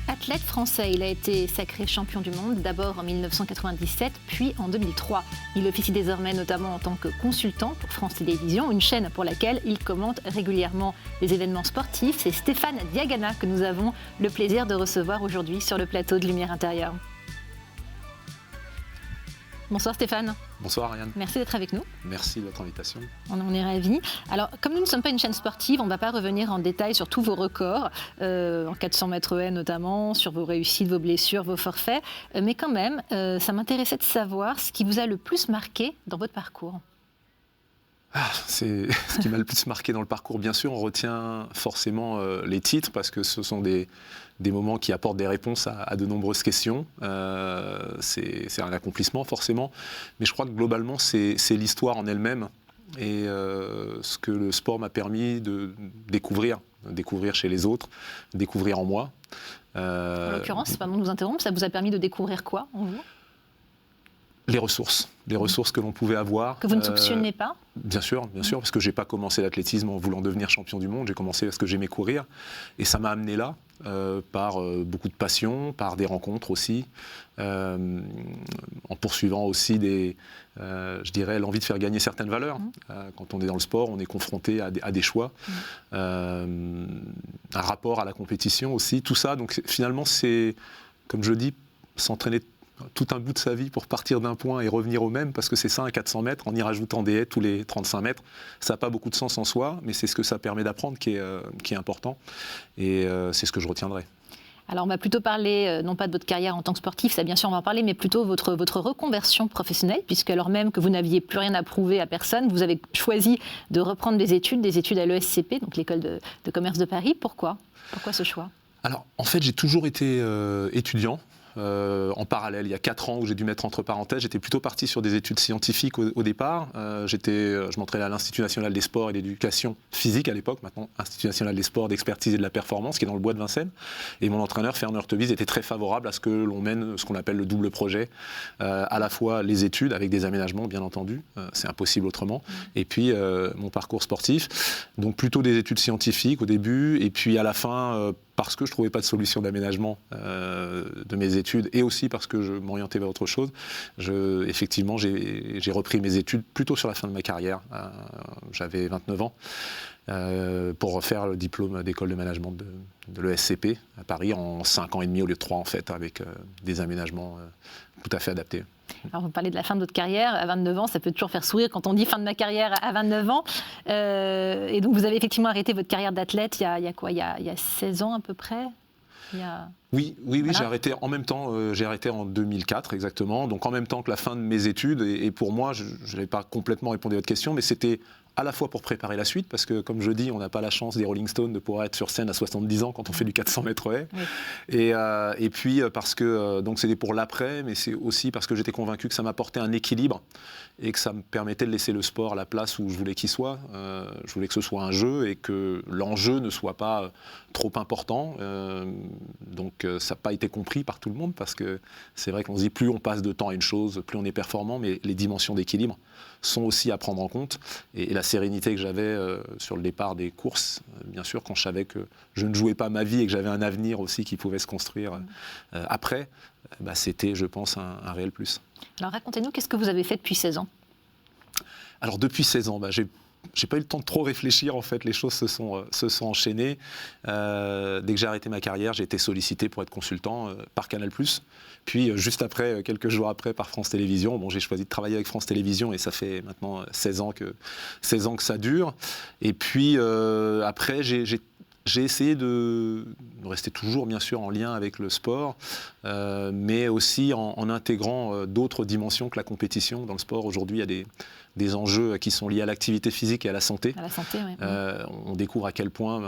Athlète français, il a été sacré champion du monde, d'abord en 1997, puis en 2003. Il officie désormais notamment en tant que consultant pour France Télévisions, une chaîne pour laquelle il commente régulièrement les événements sportifs. C'est Stéphane Diagana que nous avons le plaisir de recevoir aujourd'hui sur le plateau de Lumière Intérieure. Bonsoir Stéphane. Bonsoir Ariane. Merci d'être avec nous. Merci de votre invitation. On est ravis. Alors, comme nous ne sommes pas une chaîne sportive, on ne va pas revenir en détail sur tous vos records, en 400 mètres haies notamment, sur vos réussites, vos blessures, vos forfaits. Mais quand même, ça m'intéressait de savoir ce qui vous a le plus marqué dans votre parcours. C'est ce qui m'a le plus marqué dans le parcours. Bien sûr, on retient forcément les titres parce que ce sont des moments qui apportent des réponses à de nombreuses questions. C'est un accomplissement forcément, mais je crois que globalement c'est l'histoire en elle-même et ce que le sport m'a permis de découvrir chez les autres, découvrir en moi. En l'occurrence, c'est pas bon de nous interrompre, ça vous a permis de découvrir quoi en vous ? Les ressources que l'on pouvait avoir. Que vous ne soupçonniez pas ? Bien sûr, parce que j'ai pas commencé l'athlétisme en voulant devenir champion du monde, j'ai commencé parce que j'aimais courir, et ça m'a amené là, par beaucoup de passion, par des rencontres aussi, en poursuivant aussi je dirais, l'envie de faire gagner certaines valeurs. Quand on est dans le sport, on est confronté à des choix, un rapport à la compétition aussi, tout ça, donc finalement c'est, comme je dis, s'entraîner tout un bout de sa vie pour partir d'un point et revenir au même, parce que c'est ça un 400 mètres, en y rajoutant des haies tous les 35 mètres, ça n'a pas beaucoup de sens en soi, mais c'est ce que ça permet d'apprendre qui est important, et c'est ce que je retiendrai. Alors on va plutôt parler, non pas de votre carrière en tant que sportif, ça bien sûr on va en parler, mais plutôt votre reconversion professionnelle, puisque alors même que vous n'aviez plus rien à prouver à personne, vous avez choisi de reprendre des études à l'ESCP, donc l'école de commerce de Paris. Pourquoi ce choix ? Alors en fait j'ai toujours été étudiant. En parallèle, il y a 4 ans où j'ai dû mettre entre parenthèses, j'étais plutôt parti sur des études scientifiques au départ. Je m'entraînais à l'Institut National des Sports et d'Éducation Physique à l'époque, maintenant Institut National des Sports d'Expertise et de la Performance, qui est dans le bois de Vincennes. Et mon entraîneur, Fernand Hurtebise, était très favorable à ce que l'on mène ce qu'on appelle le double projet, à la fois les études, avec des aménagements bien entendu, c'est impossible autrement, et puis mon parcours sportif. Donc plutôt des études scientifiques au début, et puis à la fin, parce que je ne trouvais pas de solution d'aménagement de mes études, et aussi parce que je m'orientais vers autre chose, effectivement, j'ai repris mes études plutôt sur la fin de ma carrière. J'avais 29 ans, pour refaire le diplôme d'école de management de l'ESCP à Paris en 5 ans et demi au lieu de 3 en fait, avec des aménagements tout à fait adaptés. Alors vous parlez de la fin de votre carrière, à 29 ans, ça peut toujours faire sourire quand on dit fin de ma carrière à 29 ans. Et donc vous avez effectivement arrêté votre carrière d'athlète il y a quoi ? Il y a 16 ans à peu près ? Oui, voilà. J'ai arrêté en même temps, j'ai arrêté en 2004 exactement, donc en même temps que la fin de mes études, et pour moi, je n'avais pas complètement répondu à votre question, mais c'était à la fois pour préparer la suite, parce que comme je dis, on n'a pas la chance des Rolling Stones de pouvoir être sur scène à 70 ans quand on fait du 400 mètres haies, oui. Et puis parce que, donc c'était pour l'après, mais c'est aussi parce que j'étais convaincu que ça m'apportait un équilibre, et que ça me permettait de laisser le sport à la place où je voulais qu'il soit. Je voulais que ce soit un jeu, et que l'enjeu ne soit pas trop important, donc ça n'a pas été compris par tout le monde, parce que c'est vrai qu'on se dit plus on passe de temps à une chose, plus on est performant, mais les dimensions d'équilibre sont aussi à prendre en compte, et la sérénité que j'avais sur le départ des courses, bien sûr, quand je savais que je ne jouais pas ma vie et que j'avais un avenir aussi qui pouvait se construire après, c'était, je pense, un réel plus. Alors racontez-nous, qu'est-ce que vous avez fait depuis 16 ans ? Alors depuis 16 ans, j'ai pas eu le temps de trop réfléchir, en fait, les choses se sont enchaînées. Dès que j'ai arrêté ma carrière, j'ai été sollicité pour être consultant par Canal+. Puis juste après, quelques jours après, par France Télévisions. Bon, j'ai choisi de travailler avec France Télévisions, et ça fait maintenant 16 ans que ça dure. Et puis après, j'ai essayé de rester toujours, bien sûr, en lien avec le sport, mais aussi en intégrant d'autres dimensions que la compétition. Dans le sport, aujourd'hui, il y a des enjeux qui sont liés à l'activité physique et à la santé. À la santé, oui. On découvre à quel point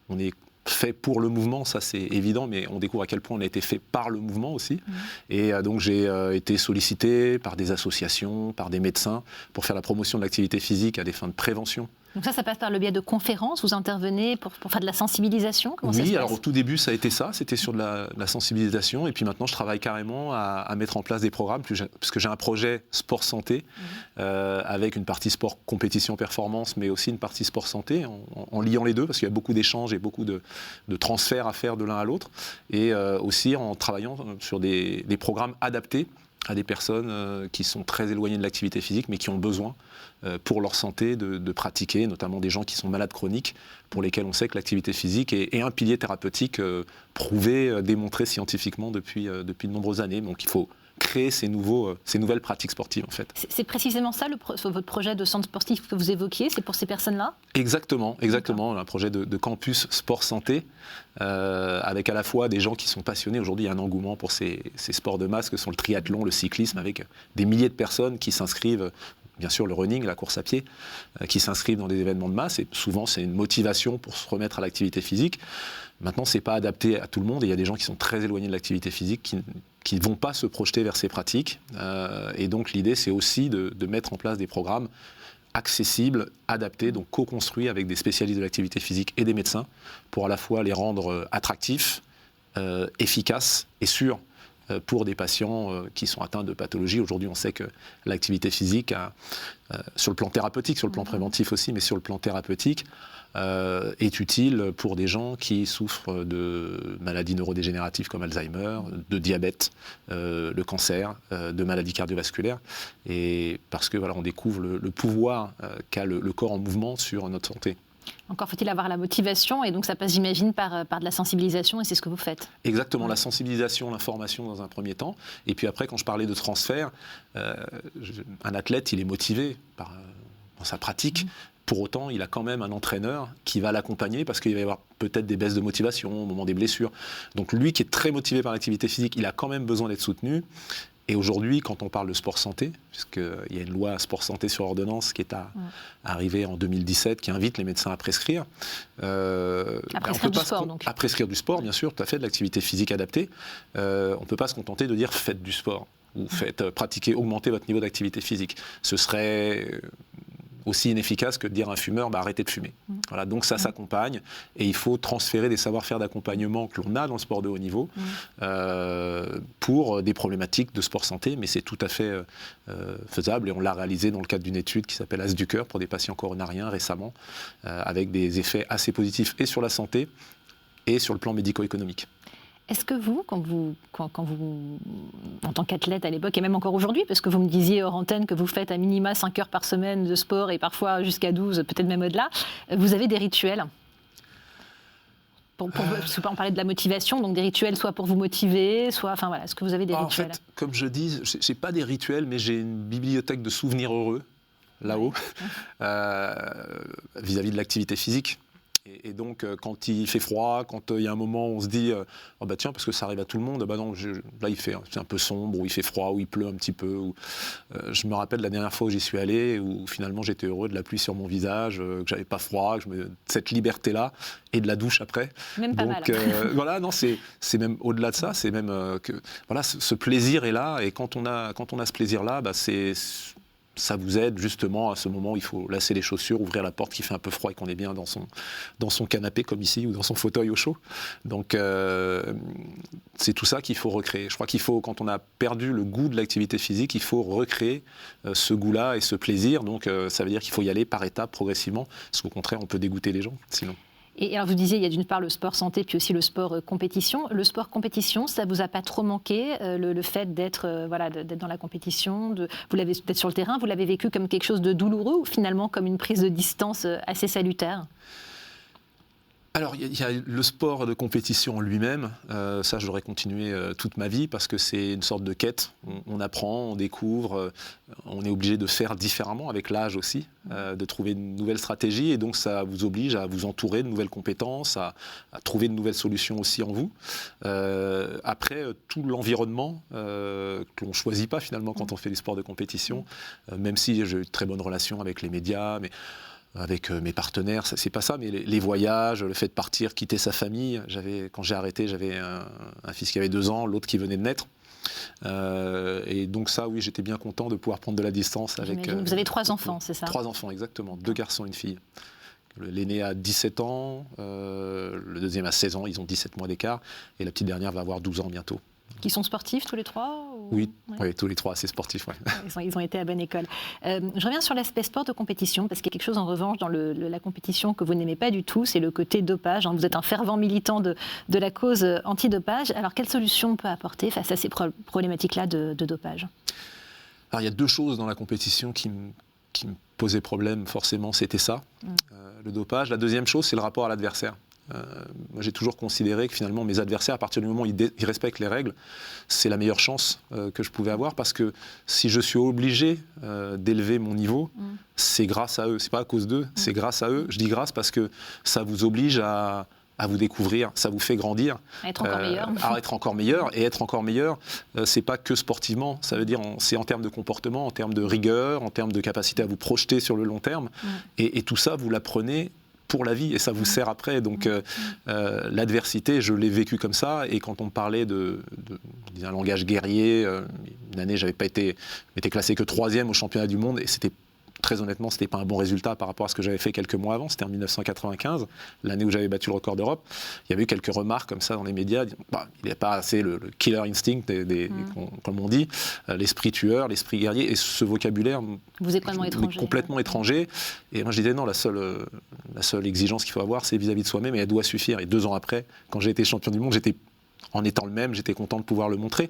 on est fait pour le mouvement, ça c'est évident, mais on découvre à quel point on a été fait par le mouvement aussi. Et donc j'ai été sollicité par des associations, par des médecins, pour faire la promotion de l'activité physique à des fins de prévention Donc ça passe par le biais de conférences, vous intervenez pour faire de la sensibilisation? Comment ça se Oui, passe? alors au tout début ça a été ça, c'était sur de la sensibilisation, et puis maintenant je travaille carrément à mettre en place des programmes, puisque j'ai un projet sport-santé, avec une partie sport compétition performance, mais aussi une partie sport-santé, en liant les deux, parce qu'il y a beaucoup d'échanges et beaucoup de transferts à faire de l'un à l'autre, et aussi en travaillant sur des programmes adaptés à des personnes qui sont très éloignées de l'activité physique, mais qui ont besoin, pour leur santé, de pratiquer, notamment des gens qui sont malades chroniques, pour lesquels on sait que l'activité physique est un pilier thérapeutique prouvé, démontré scientifiquement depuis de nombreuses années. Donc il faut créer ces nouvelles pratiques sportives, en fait. C'est précisément ça, votre projet de centre sportif que vous évoquiez, c'est pour ces personnes-là? Exactement. Un projet de campus sport-santé, avec à la fois des gens qui sont passionnés. Aujourd'hui, il y a un engouement pour ces sports de masse que sont le triathlon, le cyclisme, avec des milliers de personnes qui s'inscrivent, bien sûr le running, la course à pied, qui s'inscrivent dans des événements de masse, et souvent c'est une motivation pour se remettre à l'activité physique. Maintenant, ce n'est pas adapté à tout le monde, et il y a des gens qui sont très éloignés de l'activité physique, qui ne vont pas se projeter vers ces pratiques. Et donc l'idée, c'est aussi de mettre en place des programmes accessibles, adaptés, donc co-construits avec des spécialistes de l'activité physique et des médecins, pour à la fois les rendre attractifs, efficaces et sûrs pour des patients qui sont atteints de pathologies. Aujourd'hui, on sait que l'activité physique, sur le plan thérapeutique, sur le plan préventif aussi, mais sur le plan thérapeutique, est utile pour des gens qui souffrent de maladies neurodégénératives comme Alzheimer, de diabète, le cancer, de maladies cardiovasculaires, et parce que voilà, on découvre le pouvoir qu'a le corps en mouvement sur notre santé. Encore faut-il avoir la motivation, et donc ça passe, j'imagine, par de la sensibilisation, et c'est ce que vous faites. Exactement, la sensibilisation, l'information dans un premier temps, et puis après, quand je parlais de transfert, un athlète, il est motivé dans sa pratique. Pour autant, il a quand même un entraîneur qui va l'accompagner, parce qu'il va y avoir peut-être des baisses de motivation au moment des blessures. Donc lui qui est très motivé par l'activité physique, il a quand même besoin d'être soutenu. Et aujourd'hui, quand on parle de sport-santé, puisqu'il y a une loi sport-santé sur ordonnance qui est arrivée en 2017, qui invite les médecins à prescrire. À prescrire du sport, donc. À prescrire du sport, bien sûr, tout à fait, de l'activité physique adaptée. On ne peut pas se contenter de dire « faites du sport » ou « faites pratiquer, augmenter votre niveau d'activité physique ». Ce serait aussi inefficace que de dire à un fumeur arrêtez de fumer. Voilà, donc ça s'accompagne, et il faut transférer des savoir-faire d'accompagnement que l'on a dans le sport de haut niveau pour des problématiques de sport-santé, mais c'est tout à fait faisable, et on l'a réalisé dans le cadre d'une étude qui s'appelle As du cœur pour des patients coronariens récemment, avec des effets assez positifs et sur la santé et sur le plan médico-économique. Est-ce que vous, quand vous, en tant qu'athlète à l'époque, et même encore aujourd'hui, parce que vous me disiez hors antenne que vous faites à minima 5 heures par semaine de sport, et parfois jusqu'à 12, peut-être même au-delà, vous avez des rituels pour on parlait de la motivation, donc des rituels soit pour vous motiver, soit... Enfin voilà, est-ce que vous avez des rituels? En fait, comme je dis, je n'ai pas des rituels, mais j'ai une bibliothèque de souvenirs heureux, là-haut, vis-à-vis de l'activité physique. Et donc, quand il fait froid, quand il y a un moment où on se dit oh bah tiens, parce que ça arrive à tout le monde, bah non, là c'est un peu sombre, ou il fait froid, ou il pleut un petit peu. Je me rappelle la dernière fois où j'y suis allé, où finalement j'étais heureux de la pluie sur mon visage, que j'avais pas froid, cette liberté-là, et de la douche après. Même pas mal. Voilà, non, c'est même au-delà de ça, c'est même que voilà, ce plaisir est là, et quand on a ce plaisir-là, bah ça vous aide justement à ce moment où il faut lasser les chaussures, ouvrir la porte qui fait un peu froid et qu'on est bien dans son canapé comme ici, ou dans son fauteuil au chaud. Donc c'est tout ça qu'il faut recréer. Je crois qu'il faut, quand on a perdu le goût de l'activité physique, il faut recréer ce goût-là et ce plaisir. Donc ça veut dire qu'il faut y aller par étapes, progressivement, parce qu'au contraire on peut dégoûter les gens sinon. Et alors vous disiez, il y a d'une part le sport santé, puis aussi le sport compétition. Le sport compétition, ça vous a pas trop manqué, le fait d'être d'être dans la compétition, vous l'avez peut-être sur le terrain, vous l'avez vécu comme quelque chose de douloureux, ou finalement comme une prise de distance assez salutaire? Alors, il y a le sport de compétition en lui-même, ça j'aurais continué toute ma vie, parce que c'est une sorte de quête. On apprend, on découvre, on est obligé de faire différemment avec l'âge aussi, de trouver une nouvelle stratégie, et donc ça vous oblige à vous entourer de nouvelles compétences, à trouver de nouvelles solutions aussi en vous. Après, tout l'environnement que l'on ne choisit pas finalement quand on fait du sport de compétition, même si j'ai eu de très bonnes relations avec les médias, mais avec mes partenaires, c'est pas ça, mais les voyages, le fait de partir, quitter sa famille. Quand j'ai arrêté, j'avais un fils qui avait 2 ans, l'autre qui venait de naître. Et donc ça, oui, j'étais bien content de pouvoir prendre de la distance avec... Vous avez 3 enfants, c'est ça? 3 enfants, exactement. 2 garçons et une fille. L'aîné a 17 ans, le deuxième a 16 ans, ils ont 17 mois d'écart, et la petite dernière va avoir 12 ans bientôt. Qui sont sportifs tous les 3 ou... Oui, tous les 3 assez sportifs. Ouais. Ils ont été à bonne école. Je reviens sur l'aspect sport de compétition, parce qu'il y a quelque chose en revanche dans la compétition que vous n'aimez pas du tout, c'est le côté dopage. Vous êtes un fervent militant de la cause anti-dopage. Alors quelle solution on peut apporter face à ces problématiques-là de dopage? Alors il y a 2 choses dans la compétition qui me posaient problème, forcément, c'était ça, le dopage. La deuxième chose, c'est le rapport à l'adversaire. Moi, j'ai toujours considéré que finalement mes adversaires, à partir du moment où ils respectent les règles, c'est la meilleure chance que je pouvais avoir, parce que si je suis obligé d'élever mon niveau, c'est grâce à eux, c'est pas à cause d'eux, c'est grâce à eux. Je dis grâce parce que ça vous oblige à vous découvrir, ça vous fait grandir. À être encore meilleur. À être encore meilleur. Et être encore meilleur, c'est pas que sportivement, ça veut dire c'est en termes de comportement, en termes de rigueur, en termes de capacité à vous projeter sur le long terme. Et tout ça, vous l'apprenez pour la vie, et ça vous sert après. Donc l'adversité, je l'ai vécu comme ça, et quand on me parlait d'un langage guerrier, une année, j'étais classé que 3e au championnat du monde, et très honnêtement, c'était pas un bon résultat par rapport à ce que j'avais fait quelques mois avant. C'était en 1995, l'année où j'avais battu le record d'Europe. Il y avait eu quelques remarques comme ça dans les médias. Il n'y a pas assez le killer instinct, comme on dit, l'esprit tueur, l'esprit guerrier, et ce vocabulaire. Vous êtes complètement étranger. Et moi, je disais non, la seule exigence qu'il faut avoir, c'est vis-à-vis de soi-même, et elle doit suffire. Et 2 ans après, quand j'ai été champion du monde, en étant le même, j'étais content de pouvoir le montrer.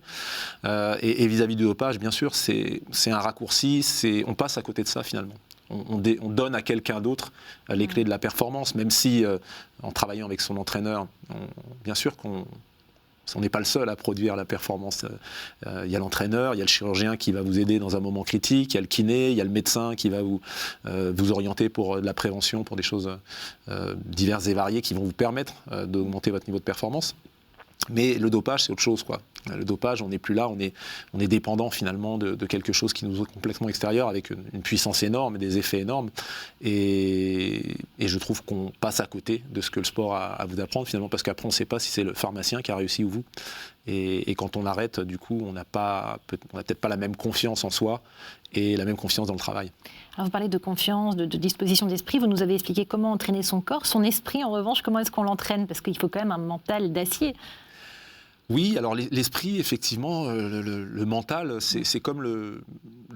Et vis-à-vis du dopage, bien sûr, c'est un raccourci, on passe à côté de ça finalement. On donne à quelqu'un d'autre les clés de la performance, même si, en travaillant avec son entraîneur, bien sûr qu'on n'est pas le seul à produire la performance. Il y a l'entraîneur, il y a le chirurgien qui va vous aider dans un moment critique, il y a le kiné, il y a le médecin qui va vous orienter pour de la prévention, pour des choses diverses et variées qui vont vous permettre d'augmenter votre niveau de performance. Mais le dopage, c'est autre chose, quoi. Le dopage, on n'est plus là, on est dépendant finalement de quelque chose qui nous est complètement extérieur, avec une puissance énorme, des effets énormes. Et je trouve qu'on passe à côté de ce que le sport a à vous apprendre, finalement, parce qu'après, on ne sait pas si c'est le pharmacien qui a réussi ou vous. Et quand on arrête, du coup, on n'a peut-être pas la même confiance en soi et la même confiance dans le travail. Alors vous parlez de confiance, de disposition d'esprit. Vous nous avez expliqué comment entraîner son corps. Son esprit, en revanche, comment est-ce qu'on l'entraîne? Parce qu'il faut quand même un mental d'acier. Oui, alors l'esprit, effectivement, le mental, c'est comme le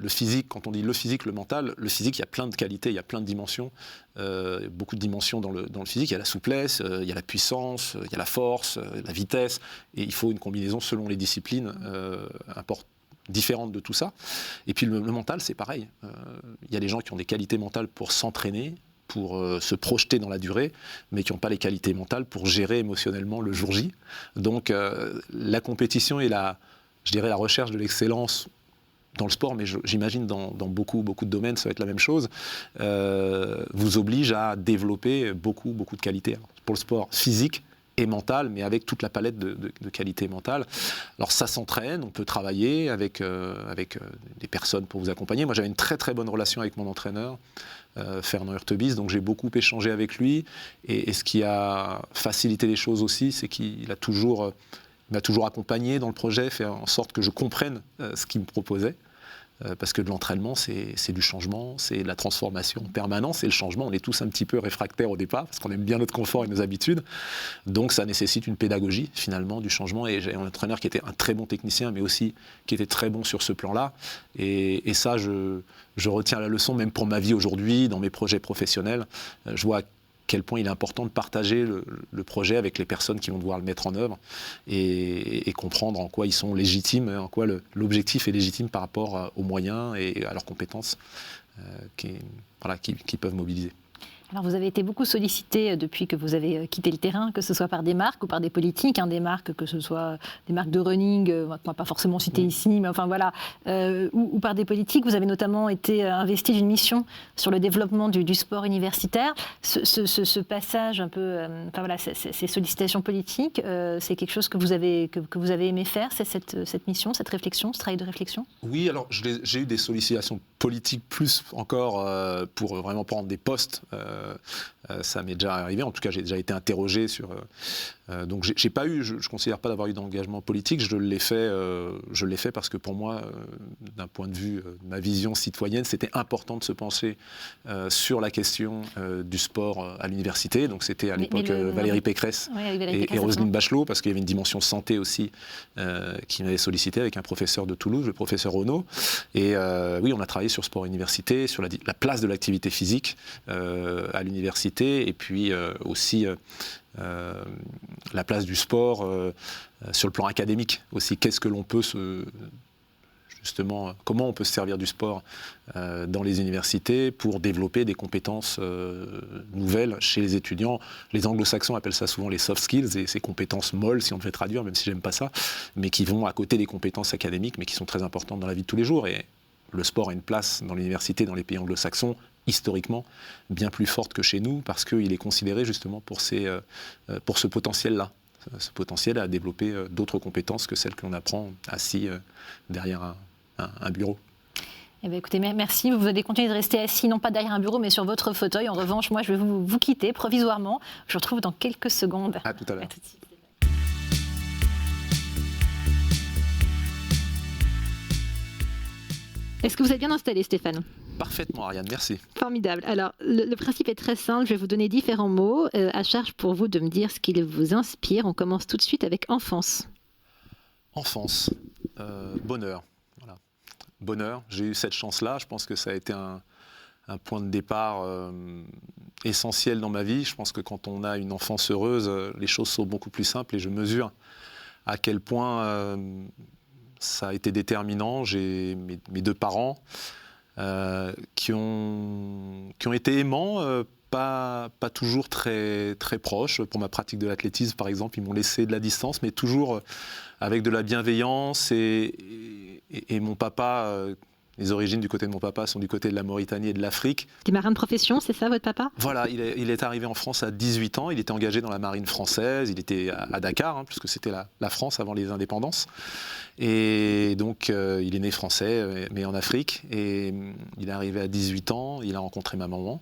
physique. Quand on dit le physique, le mental, le physique, il y a plein de qualités, il y a plein de dimensions. Beaucoup de dimensions dans le physique. Il y a la souplesse, il y a la puissance, il y a la force, la vitesse. Et il faut une combinaison selon les disciplines différentes de tout ça. Et puis le mental, c'est pareil. Il y a des gens qui ont des qualités mentales pour s'entraîner, pour se projeter dans la durée, mais qui n'ont pas les qualités mentales pour gérer émotionnellement le jour J. Donc la compétition et la recherche de l'excellence dans le sport, mais j'imagine dans beaucoup de domaines, ça va être la même chose, vous oblige à développer beaucoup de qualités. Pour le sport physique et mental, mais avec toute la palette de qualités mentales. Alors ça s'entraîne, on peut travailler avec des personnes pour vous accompagner. Moi, j'avais une très très bonne relation avec mon entraîneur, Fernand Hurtebise, donc j'ai beaucoup échangé avec lui, et ce qui a facilité les choses aussi, c'est qu'il m'a toujours accompagné dans le projet, fait en sorte que je comprenne ce qu'il me proposait. Parce que de l'entraînement, c'est du changement, c'est de la transformation permanente, c'est le changement. On est tous un petit peu réfractaires au départ, parce qu'on aime bien notre confort et nos habitudes. Donc ça nécessite une pédagogie, finalement, du changement. Et j'ai un entraîneur qui était un très bon technicien, mais aussi qui était très bon sur ce plan-là. Et ça, je retiens la leçon, même pour ma vie aujourd'hui, dans mes projets professionnels. Je vois à quel point il est important de partager le projet avec les personnes qui vont devoir le mettre en œuvre et comprendre en quoi ils sont légitimes, en quoi l'objectif est légitime par rapport aux moyens et à leurs compétences qu'ils peuvent mobiliser. Alors vous avez été beaucoup sollicité depuis que vous avez quitté le terrain, que ce soit par des marques ou par des politiques, des marques, que ce soit des marques de running, on ne va pas forcément citer ici, mais enfin voilà, ou par des politiques. Vous avez notamment été investi d'une mission sur le développement du sport universitaire. Ce passage un peu, ces sollicitations politiques, c'est quelque chose que vous avez aimé faire, c'est cette mission, cette réflexion, ce travail de réflexion? Oui, alors j'ai eu des sollicitations politique plus encore pour vraiment prendre des postes, ça m'est déjà arrivé. En tout cas, j'ai déjà été interrogé sur. Donc, j'ai pas eu. Je considère pas d'avoir eu d'engagement politique. Je l'ai fait parce que pour moi, d'un point de vue de ma vision citoyenne, c'était important de se pencher sur la question du sport à l'université. Donc, c'était à l'époque Valérie Pécresse et Roselyne Bachelot, parce qu'il y avait une dimension santé aussi qui m'avait sollicité avec un professeur de Toulouse, le professeur Renaud. Et oui, on a travaillé sur sport université, sur la place de l'activité physique à l'université, et puis aussi la place du sport sur le plan académique aussi. Qu'est-ce que l'on peut justement, comment on peut se servir du sport dans les universités pour développer des compétences nouvelles chez les étudiants. Les anglo-saxons appellent ça souvent les soft skills, et ces compétences molles, si on devait traduire, même si j'aime pas ça, mais qui vont à côté des compétences académiques, mais qui sont très importantes dans la vie de tous les jours. Et le sport a une place dans l'université, dans les pays anglo-saxons, historiquement, bien plus forte que chez nous, parce qu'il est considéré justement pour ce potentiel-là. Ce potentiel à développer d'autres compétences que celles que l'on apprend assis derrière un bureau. Eh bien, écoutez, merci. Vous allez continuer de rester assis, non pas derrière un bureau, mais sur votre fauteuil. En revanche, moi, je vais vous quitter provisoirement. Je vous retrouve dans quelques secondes. À tout à l'heure. À tout de suite. Est-ce que vous êtes bien installé, Stéphane ? Parfaitement, Ariane, merci. Formidable. Alors, le principe est très simple. Je vais vous donner différents mots. À charge pour vous de me dire ce qui vous inspire. On commence tout de suite avec enfance. Enfance, bonheur. Voilà. Bonheur, j'ai eu cette chance-là. Je pense que ça a été un point de départ essentiel dans ma vie. Je pense que quand on a une enfance heureuse, les choses sont beaucoup plus simples, et je mesure à quel point ça a été déterminant. J'ai mes deux parents qui ont été aimants, pas toujours très, très proches. Pour ma pratique de l'athlétisme, par exemple, ils m'ont laissé de la distance, mais toujours avec de la bienveillance. Et mon papa, les origines du côté de mon papa sont du côté de la Mauritanie et de l'Afrique. Des marins de profession, c'est ça votre papa ? Voilà, il est arrivé en France à 18 ans, il était engagé dans la marine française, il était à Dakar, puisque c'était la France avant les indépendances. Et donc, il est né français, mais en Afrique. Et il est arrivé à 18 ans, il a rencontré ma maman.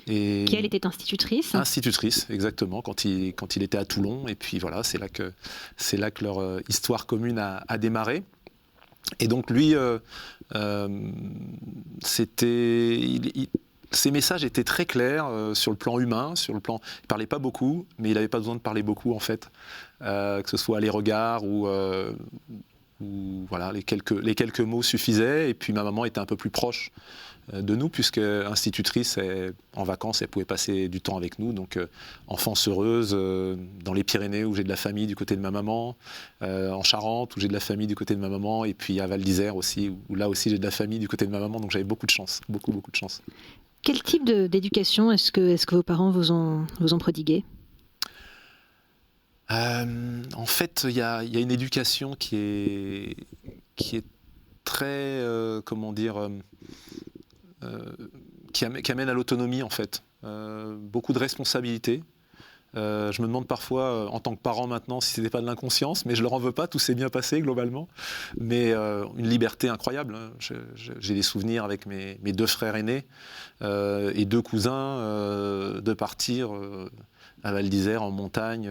Et qui, elle, était institutrice ? Institutrice, exactement, quand il était à Toulon. Et puis voilà, c'est là que leur histoire commune a démarré. Et donc, lui, ses messages étaient très clairs sur le plan humain, il ne parlait pas beaucoup, mais il n'avait pas besoin de parler beaucoup, en fait. Que ce soit les regards ou voilà, les quelques mots suffisaient. Et puis ma maman était un peu plus proche de nous, puisque institutrice, en vacances, elle pouvait passer du temps avec nous. Donc enfance heureuse, dans les Pyrénées où j'ai de la famille du côté de ma maman, en Charente où j'ai de la famille du côté de ma maman, et puis à Val d'Isère aussi, où là aussi j'ai de la famille du côté de ma maman. Donc j'avais beaucoup de chance, beaucoup de chance. Quel type d'éducation est-ce que vos parents vous ont prodigué ? En fait, il y a une éducation qui est très, qui amène à l'autonomie, en fait. Beaucoup de responsabilités. Je me demande parfois, en tant que parent maintenant, si ce n'était pas de l'inconscience, mais je ne leur en veux pas, tout s'est bien passé globalement. Mais une liberté incroyable. Hein. J'ai des souvenirs avec mes deux frères aînés et deux cousins de partir à Val d'Isère en montagne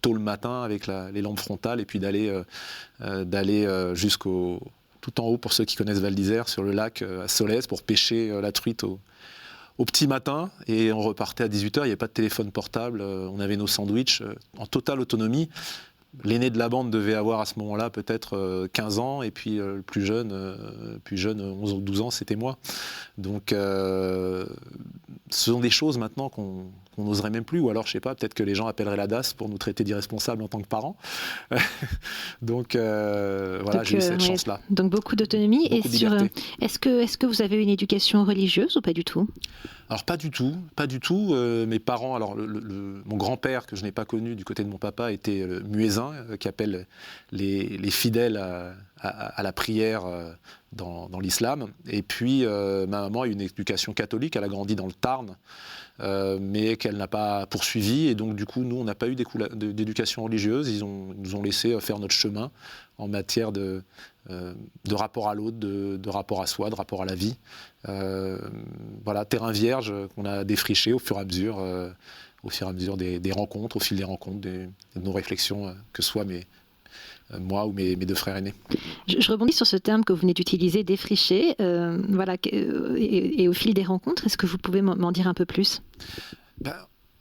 tôt le matin avec les lampes frontales, et puis d'aller jusqu'au tout en haut, pour ceux qui connaissent Val d'Isère, sur le lac à Solèze, pour pêcher la truite au petit matin, et on repartait à 18h, il n'y avait pas de téléphone portable, on avait nos sandwichs en totale autonomie. L'aîné de la bande devait avoir à ce moment-là peut-être 15 ans, et puis le plus jeune 11 ou 12 ans, c'était moi. Donc ce sont des choses maintenant qu'on n'oserait même plus, ou alors je sais pas, peut-être que les gens appelleraient la DAS pour nous traiter d'irresponsables en tant que parents. Donc voilà, j'ai eu cette chance-là. Donc beaucoup d'autonomie. Beaucoup de liberté. Est-ce que vous avez une éducation religieuse ou pas du tout ? Alors pas du tout. Mes parents, alors mon grand-père que je n'ai pas connu du côté de mon papa était muezzin, qui appelle les fidèles à la prière dans l'islam. Et puis ma maman a eu une éducation catholique, elle a grandi dans le Tarn, mais qu'elle n'a pas poursuivi. Et donc, du coup, nous, on n'a pas eu d'éducation religieuse. Ils nous ont laissé faire notre chemin en matière de rapport à l'autre, de rapport à soi, de rapport à la vie. Voilà, terrain vierge qu'on a défriché au fur et à mesure des rencontres, au fil des rencontres, de nos réflexions, que ce soit moi ou mes 2 frères aînés. Je rebondis sur ce terme que vous venez d'utiliser, défricher, voilà, et au fil des rencontres, est-ce que vous pouvez m'en dire un peu plus ?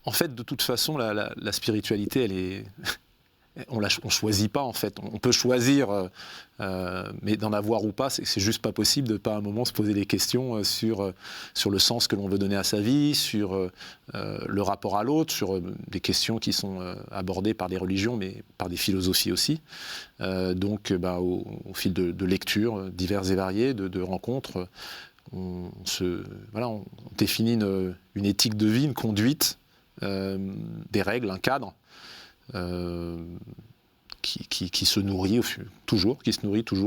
En fait, de toute façon, la spiritualité, elle est... On choisit pas, en fait. On peut choisir, mais d'en avoir ou pas, c'est juste pas possible de pas à un moment se poser des questions sur le sens que l'on veut donner à sa vie, sur le rapport à l'autre, sur des questions qui sont abordées par des religions, mais par des philosophies aussi. Donc, au fil de lectures diverses et variées, de rencontres, on définit une éthique de vie, une conduite, des règles, un cadre. Qui se nourrit toujours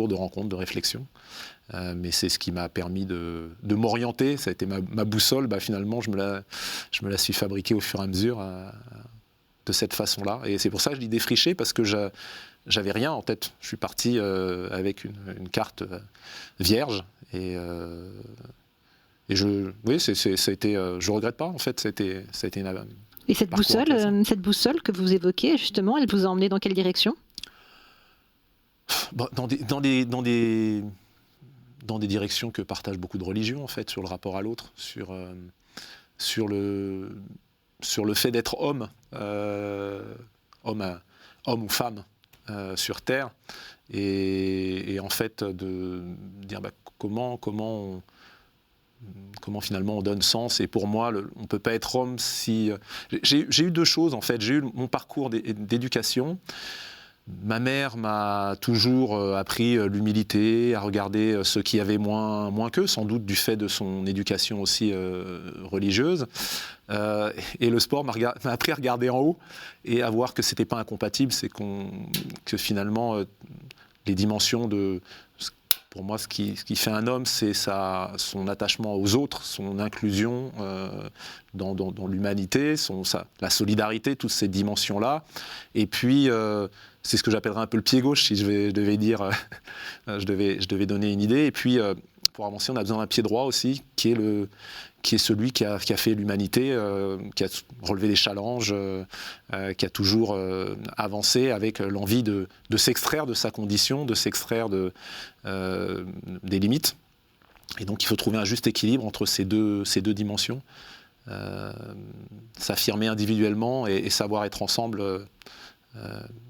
de rencontres, de réflexions. Mais c'est ce qui m'a permis de m'orienter. Ça a été ma boussole. Finalement, je me la suis fabriquée au fur et à mesure de cette façon-là. Et c'est pour ça que je dis défricher, parce que j'avais rien en tête. Je suis parti avec une carte vierge. Je regrette pas, en fait. Ça a été Et cette boussole que vous évoquez, justement, elle vous a emmené dans quelle direction ? Dans des directions que partagent beaucoup de religions, en fait, sur le rapport à l'autre, sur le fait d'être homme ou femme sur Terre, et en fait de dire comment finalement on donne sens. Et pour moi, on ne peut pas être homme si... J'ai eu 2 choses, en fait. J'ai eu mon parcours d'éducation. Ma mère m'a toujours appris l'humilité, à regarder ceux qui avaient moins qu'eux, sans doute du fait de son éducation aussi religieuse. Et le sport m'a appris à regarder en haut et à voir que ce n'était pas incompatible, que finalement, les dimensions de... Pour moi, ce qui fait un homme, c'est son attachement aux autres, son inclusion dans l'humanité, la solidarité, toutes ces dimensions-là. Et puis, c'est ce que j'appellerais un peu le pied gauche, si je devais dire, je devais donner une idée. Et puis, pour avancer, on a besoin d'un pied droit aussi, qui est celui qui a fait l'humanité, qui a relevé des challenges, qui a toujours avancé avec l'envie de s'extraire de sa condition, de s'extraire des limites. Et donc il faut trouver un juste équilibre entre ces deux dimensions, s'affirmer individuellement et savoir être ensemble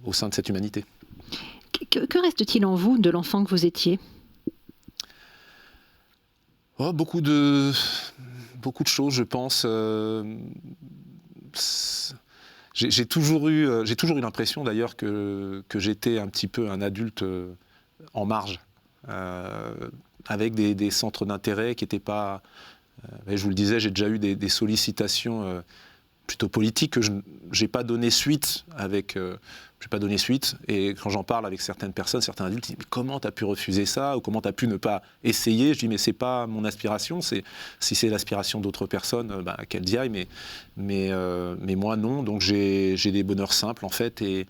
au sein de cette humanité. Que reste-t-il en vous de l'enfant que vous étiez ? Beaucoup de choses, je pense. J'ai toujours eu l'impression, d'ailleurs, que j'étais un petit peu un adulte en marge, avec des centres d'intérêt qui n'étaient pas... je vous le disais, j'ai déjà eu des sollicitations plutôt politiques que je n'ai pas donné suite et quand j'en parle avec certaines personnes, certains adultes, ils disent mais comment tu as pu refuser ça ou comment tu as pu ne pas essayer. Je dis mais c'est pas mon aspiration, si c'est l'aspiration d'autres personnes, qu'elles y aillent, mais moi non, donc j'ai des bonheurs simples en fait et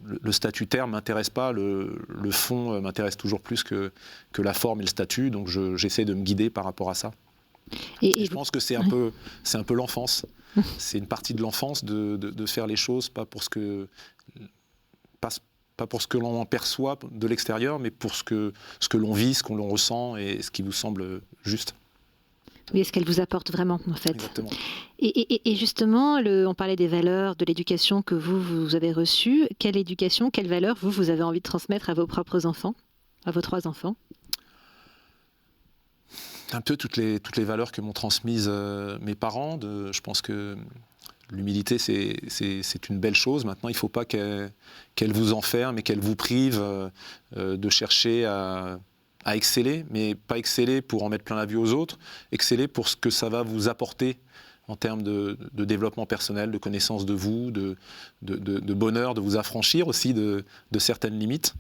le statutaire ne m'intéresse pas, le fond m'intéresse toujours plus que la forme et le statut, donc j'essaie de me guider par rapport à ça. Et je pense que c'est un peu l'enfance. C'est une partie de l'enfance de faire les choses, pas pour ce que l'on en perçoit de l'extérieur, mais pour ce que l'on vit, ce que l'on ressent et ce qui vous semble juste. Oui, ce qu'elle vous apporte vraiment, en fait. Exactement. Et justement, on parlait des valeurs, de l'éducation que vous avez reçue. Quelle éducation, quelles valeurs vous avez envie de transmettre à vos propres enfants, à vos 3 enfants ? Un peu toutes les valeurs que m'ont transmises mes parents. Je pense que l'humilité, c'est une belle chose. Maintenant, il ne faut pas qu'elle vous enferme et qu'elle vous prive de chercher à exceller, mais pas exceller pour en mettre plein la vue aux autres, exceller pour ce que ça va vous apporter en termes de développement personnel, de connaissance de vous, de bonheur, de vous affranchir aussi de certaines limites.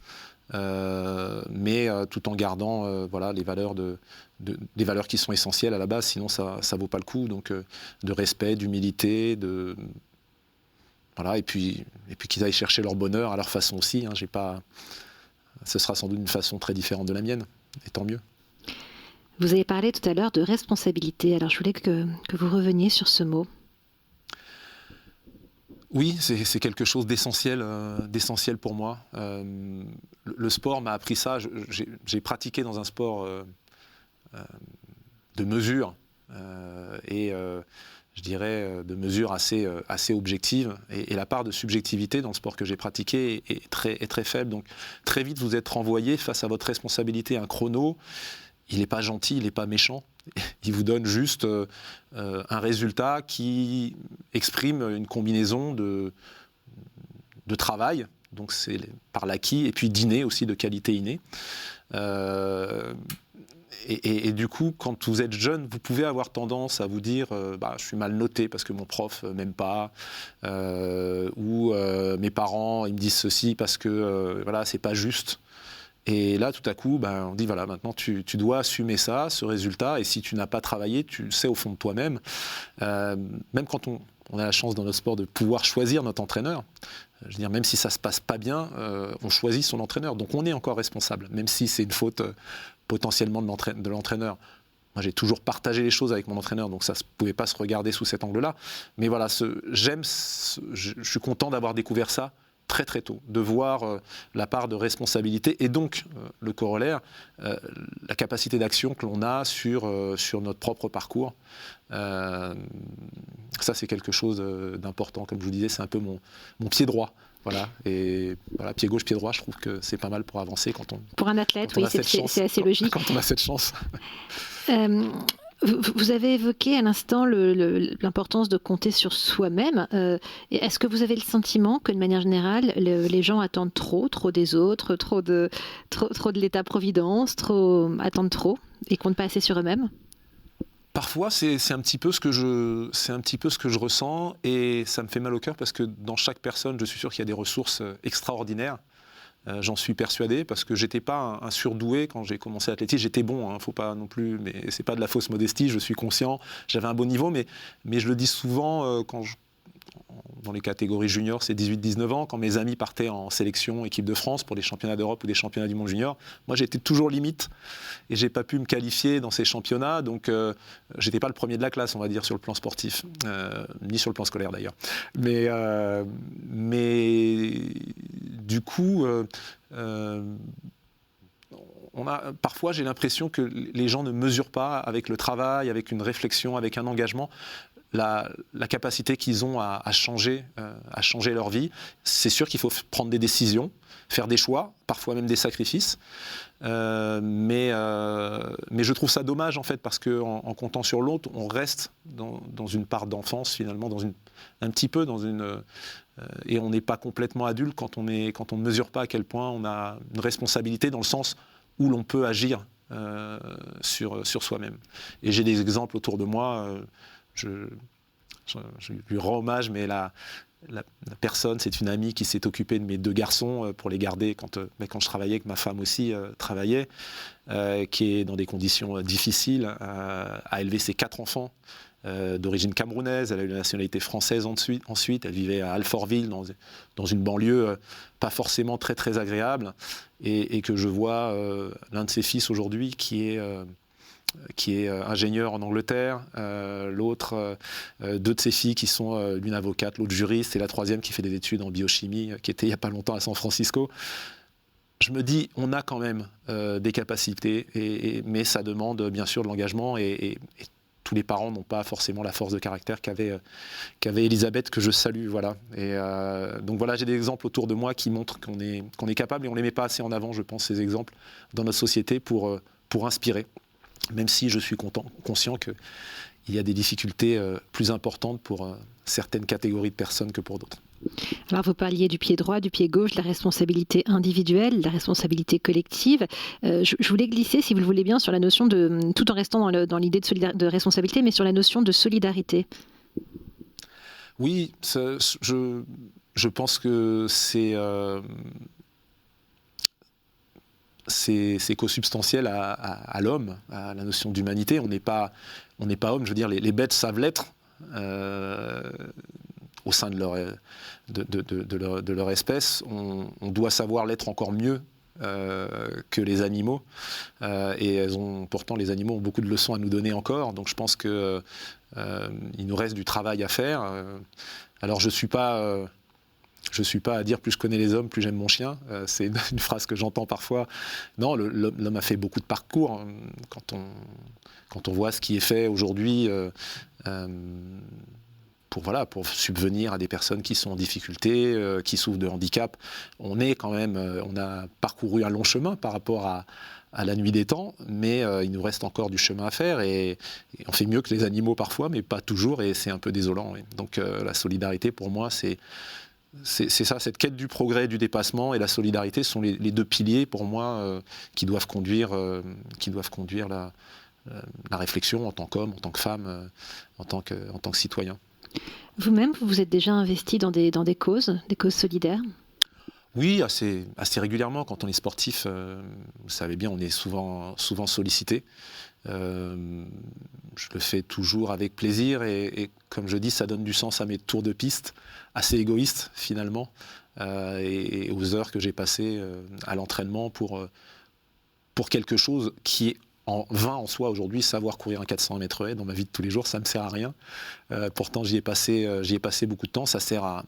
mais tout en gardant voilà, les valeurs des valeurs qui sont essentielles à la base, sinon ça ne vaut pas le coup. Donc de respect, d'humilité, voilà, et puis qu'ils aillent chercher leur bonheur à leur façon aussi. Hein, ce sera sans doute une façon très différente de la mienne, et tant mieux. Vous avez parlé tout à l'heure de responsabilité, alors je voulais que vous reveniez sur ce mot. Oui, c'est quelque chose d'essentiel pour moi. Le sport m'a appris ça. J'ai pratiqué dans un sport de mesure et je dirais de mesure assez objective. Et la part de subjectivité dans le sport que j'ai pratiqué est très faible. Donc très vite, vous êtes renvoyé face à votre responsabilité. Un chrono, il n'est pas gentil, il n'est pas méchant. Il vous donne juste un résultat qui exprime une combinaison de travail, donc c'est par l'acquis, et puis d'inné aussi, de qualité innée. Et du coup, quand vous êtes jeune, vous pouvez avoir tendance à vous dire je suis mal noté parce que mon prof m'aime pas, ou mes parents ils me disent ceci parce que voilà, c'est pas juste. Et là, tout à coup, on dit voilà, maintenant tu dois assumer ça, ce résultat, et si tu n'as pas travaillé, tu le sais au fond de toi-même. Même quand on a la chance dans notre sport de pouvoir choisir notre entraîneur, je veux dire, même si ça ne se passe pas bien, on choisit son entraîneur. Donc on est encore responsable, même si c'est une faute potentiellement de l'entraîneur. Moi, j'ai toujours partagé les choses avec mon entraîneur, donc ça ne pouvait pas se regarder sous cet angle-là. Mais voilà, je suis content d'avoir découvert ça très très tôt, de voir la part de responsabilité et donc le corollaire, la capacité d'action que l'on a sur notre propre parcours. Ça, c'est quelque chose d'important. Comme je vous disais, c'est un peu mon pied droit. Voilà. Et voilà, pied gauche, pied droit, je trouve que c'est pas mal pour avancer quand on. Pour un athlète, oui, c'est assez logique. Quand on a cette chance. Vous avez évoqué à l'instant l'importance de compter sur soi-même. Est-ce que vous avez le sentiment que, de manière générale, les gens attendent trop des autres, trop de l'État-providence, attendent trop et comptent pas assez sur eux-mêmes? Parfois, c'est un petit peu ce que je ressens, et ça me fait mal au cœur parce que dans chaque personne, je suis sûr qu'il y a des ressources extraordinaires. J'en suis persuadé, parce que j'étais pas un surdoué quand j'ai commencé l'athlétisme. J'étais bon, hein, faut pas non plus, mais c'est pas de la fausse modestie, je suis conscient, j'avais un bon niveau, mais je le dis souvent dans les catégories juniors, c'est 18-19 ans, quand mes amis partaient en sélection équipe de France pour des championnats d'Europe ou des championnats du monde junior, moi j'étais toujours limite et j'ai pas pu me qualifier dans ces championnats, donc j'étais pas le premier de la classe, on va dire, sur le plan sportif, ni sur le plan scolaire d'ailleurs. Mais du coup, parfois j'ai l'impression que les gens ne mesurent pas, avec le travail, avec une réflexion, avec un engagement, la capacité qu'ils ont à changer leur vie. C'est sûr qu'il faut prendre des décisions, faire des choix, parfois même des sacrifices, mais je trouve ça dommage en fait, parce qu'en comptant sur l'autre, on reste dans une part d'enfance finalement, un petit peu dans une... et on n'est pas complètement adulte quand on ne mesure pas à quel point on a une responsabilité, dans le sens où l'on peut agir sur soi-même. Et j'ai des exemples autour de moi. Je lui rends hommage, mais la personne, c'est une amie qui s'est occupée de mes 2 garçons pour les garder quand je travaillais, que ma femme aussi travaillait, qui est dans des conditions difficiles, a élevé ses 4 enfants d'origine camerounaise. Elle a eu la nationalité française ensuite. Elle vivait à Alfortville, dans une banlieue pas forcément très très agréable, et que je vois l'un de ses fils aujourd'hui qui est ingénieur en Angleterre, l'autre, 2 de ses filles qui sont l'une avocate, l'autre juriste, et la 3e qui fait des études en biochimie, qui était il n'y a pas longtemps à San Francisco. Je me dis, on a quand même des capacités, mais ça demande bien sûr de l'engagement, et tous les parents n'ont pas forcément la force de caractère qu'avait Elisabeth, que je salue. Voilà. Et donc voilà, j'ai des exemples autour de moi qui montrent qu'on est capable, et on ne les met pas assez en avant, je pense, ces exemples, dans notre société pour inspirer. Même si je suis conscient qu'il y a des difficultés plus importantes pour certaines catégories de personnes que pour d'autres. Alors vous parliez du pied droit, du pied gauche, de la responsabilité individuelle, de la responsabilité collective. Je voulais glisser, si vous le voulez bien, sur la notion de, tout en restant dans l'idée de responsabilité, mais sur la notion de solidarité. Oui, je pense que c'est c'est consubstantiel à l'homme, à la notion d'humanité. On n'est pas homme, je veux dire, les bêtes savent l'être au sein de leur espèce. On doit savoir l'être encore mieux que les animaux. Et pourtant, les animaux ont beaucoup de leçons à nous donner encore. Donc je pense qu'il nous reste du travail à faire. Alors je ne suis pas à dire plus je connais les hommes, plus j'aime mon chien. C'est une phrase que j'entends parfois. Non, l'homme a fait beaucoup de parcours. Quand on voit ce qui est fait aujourd'hui pour subvenir à des personnes qui sont en difficulté, qui souffrent de handicap, on a parcouru un long chemin par rapport à la nuit des temps, mais il nous reste encore du chemin à faire et on fait mieux que les animaux parfois, mais pas toujours, et c'est un peu désolant. Oui. Donc la solidarité, pour moi, c'est ça, cette quête du progrès, du dépassement, et la solidarité sont les deux piliers pour moi qui doivent conduire la réflexion en tant qu'homme, en tant que femme, en tant que citoyen. Vous-même, vous vous êtes déjà investi dans des causes solidaires ? Oui, assez régulièrement. Quand on est sportif, vous savez bien, on est souvent sollicité. Je le fais toujours avec plaisir et comme je dis, ça donne du sens à mes tours de piste, assez égoïstes finalement, et aux heures que j'ai passées à l'entraînement pour quelque chose qui est vain en soi aujourd'hui. Savoir courir un 400 mètres haies dans ma vie de tous les jours, ça ne me sert à rien. Pourtant, j'y ai passé beaucoup de temps. Ça sert à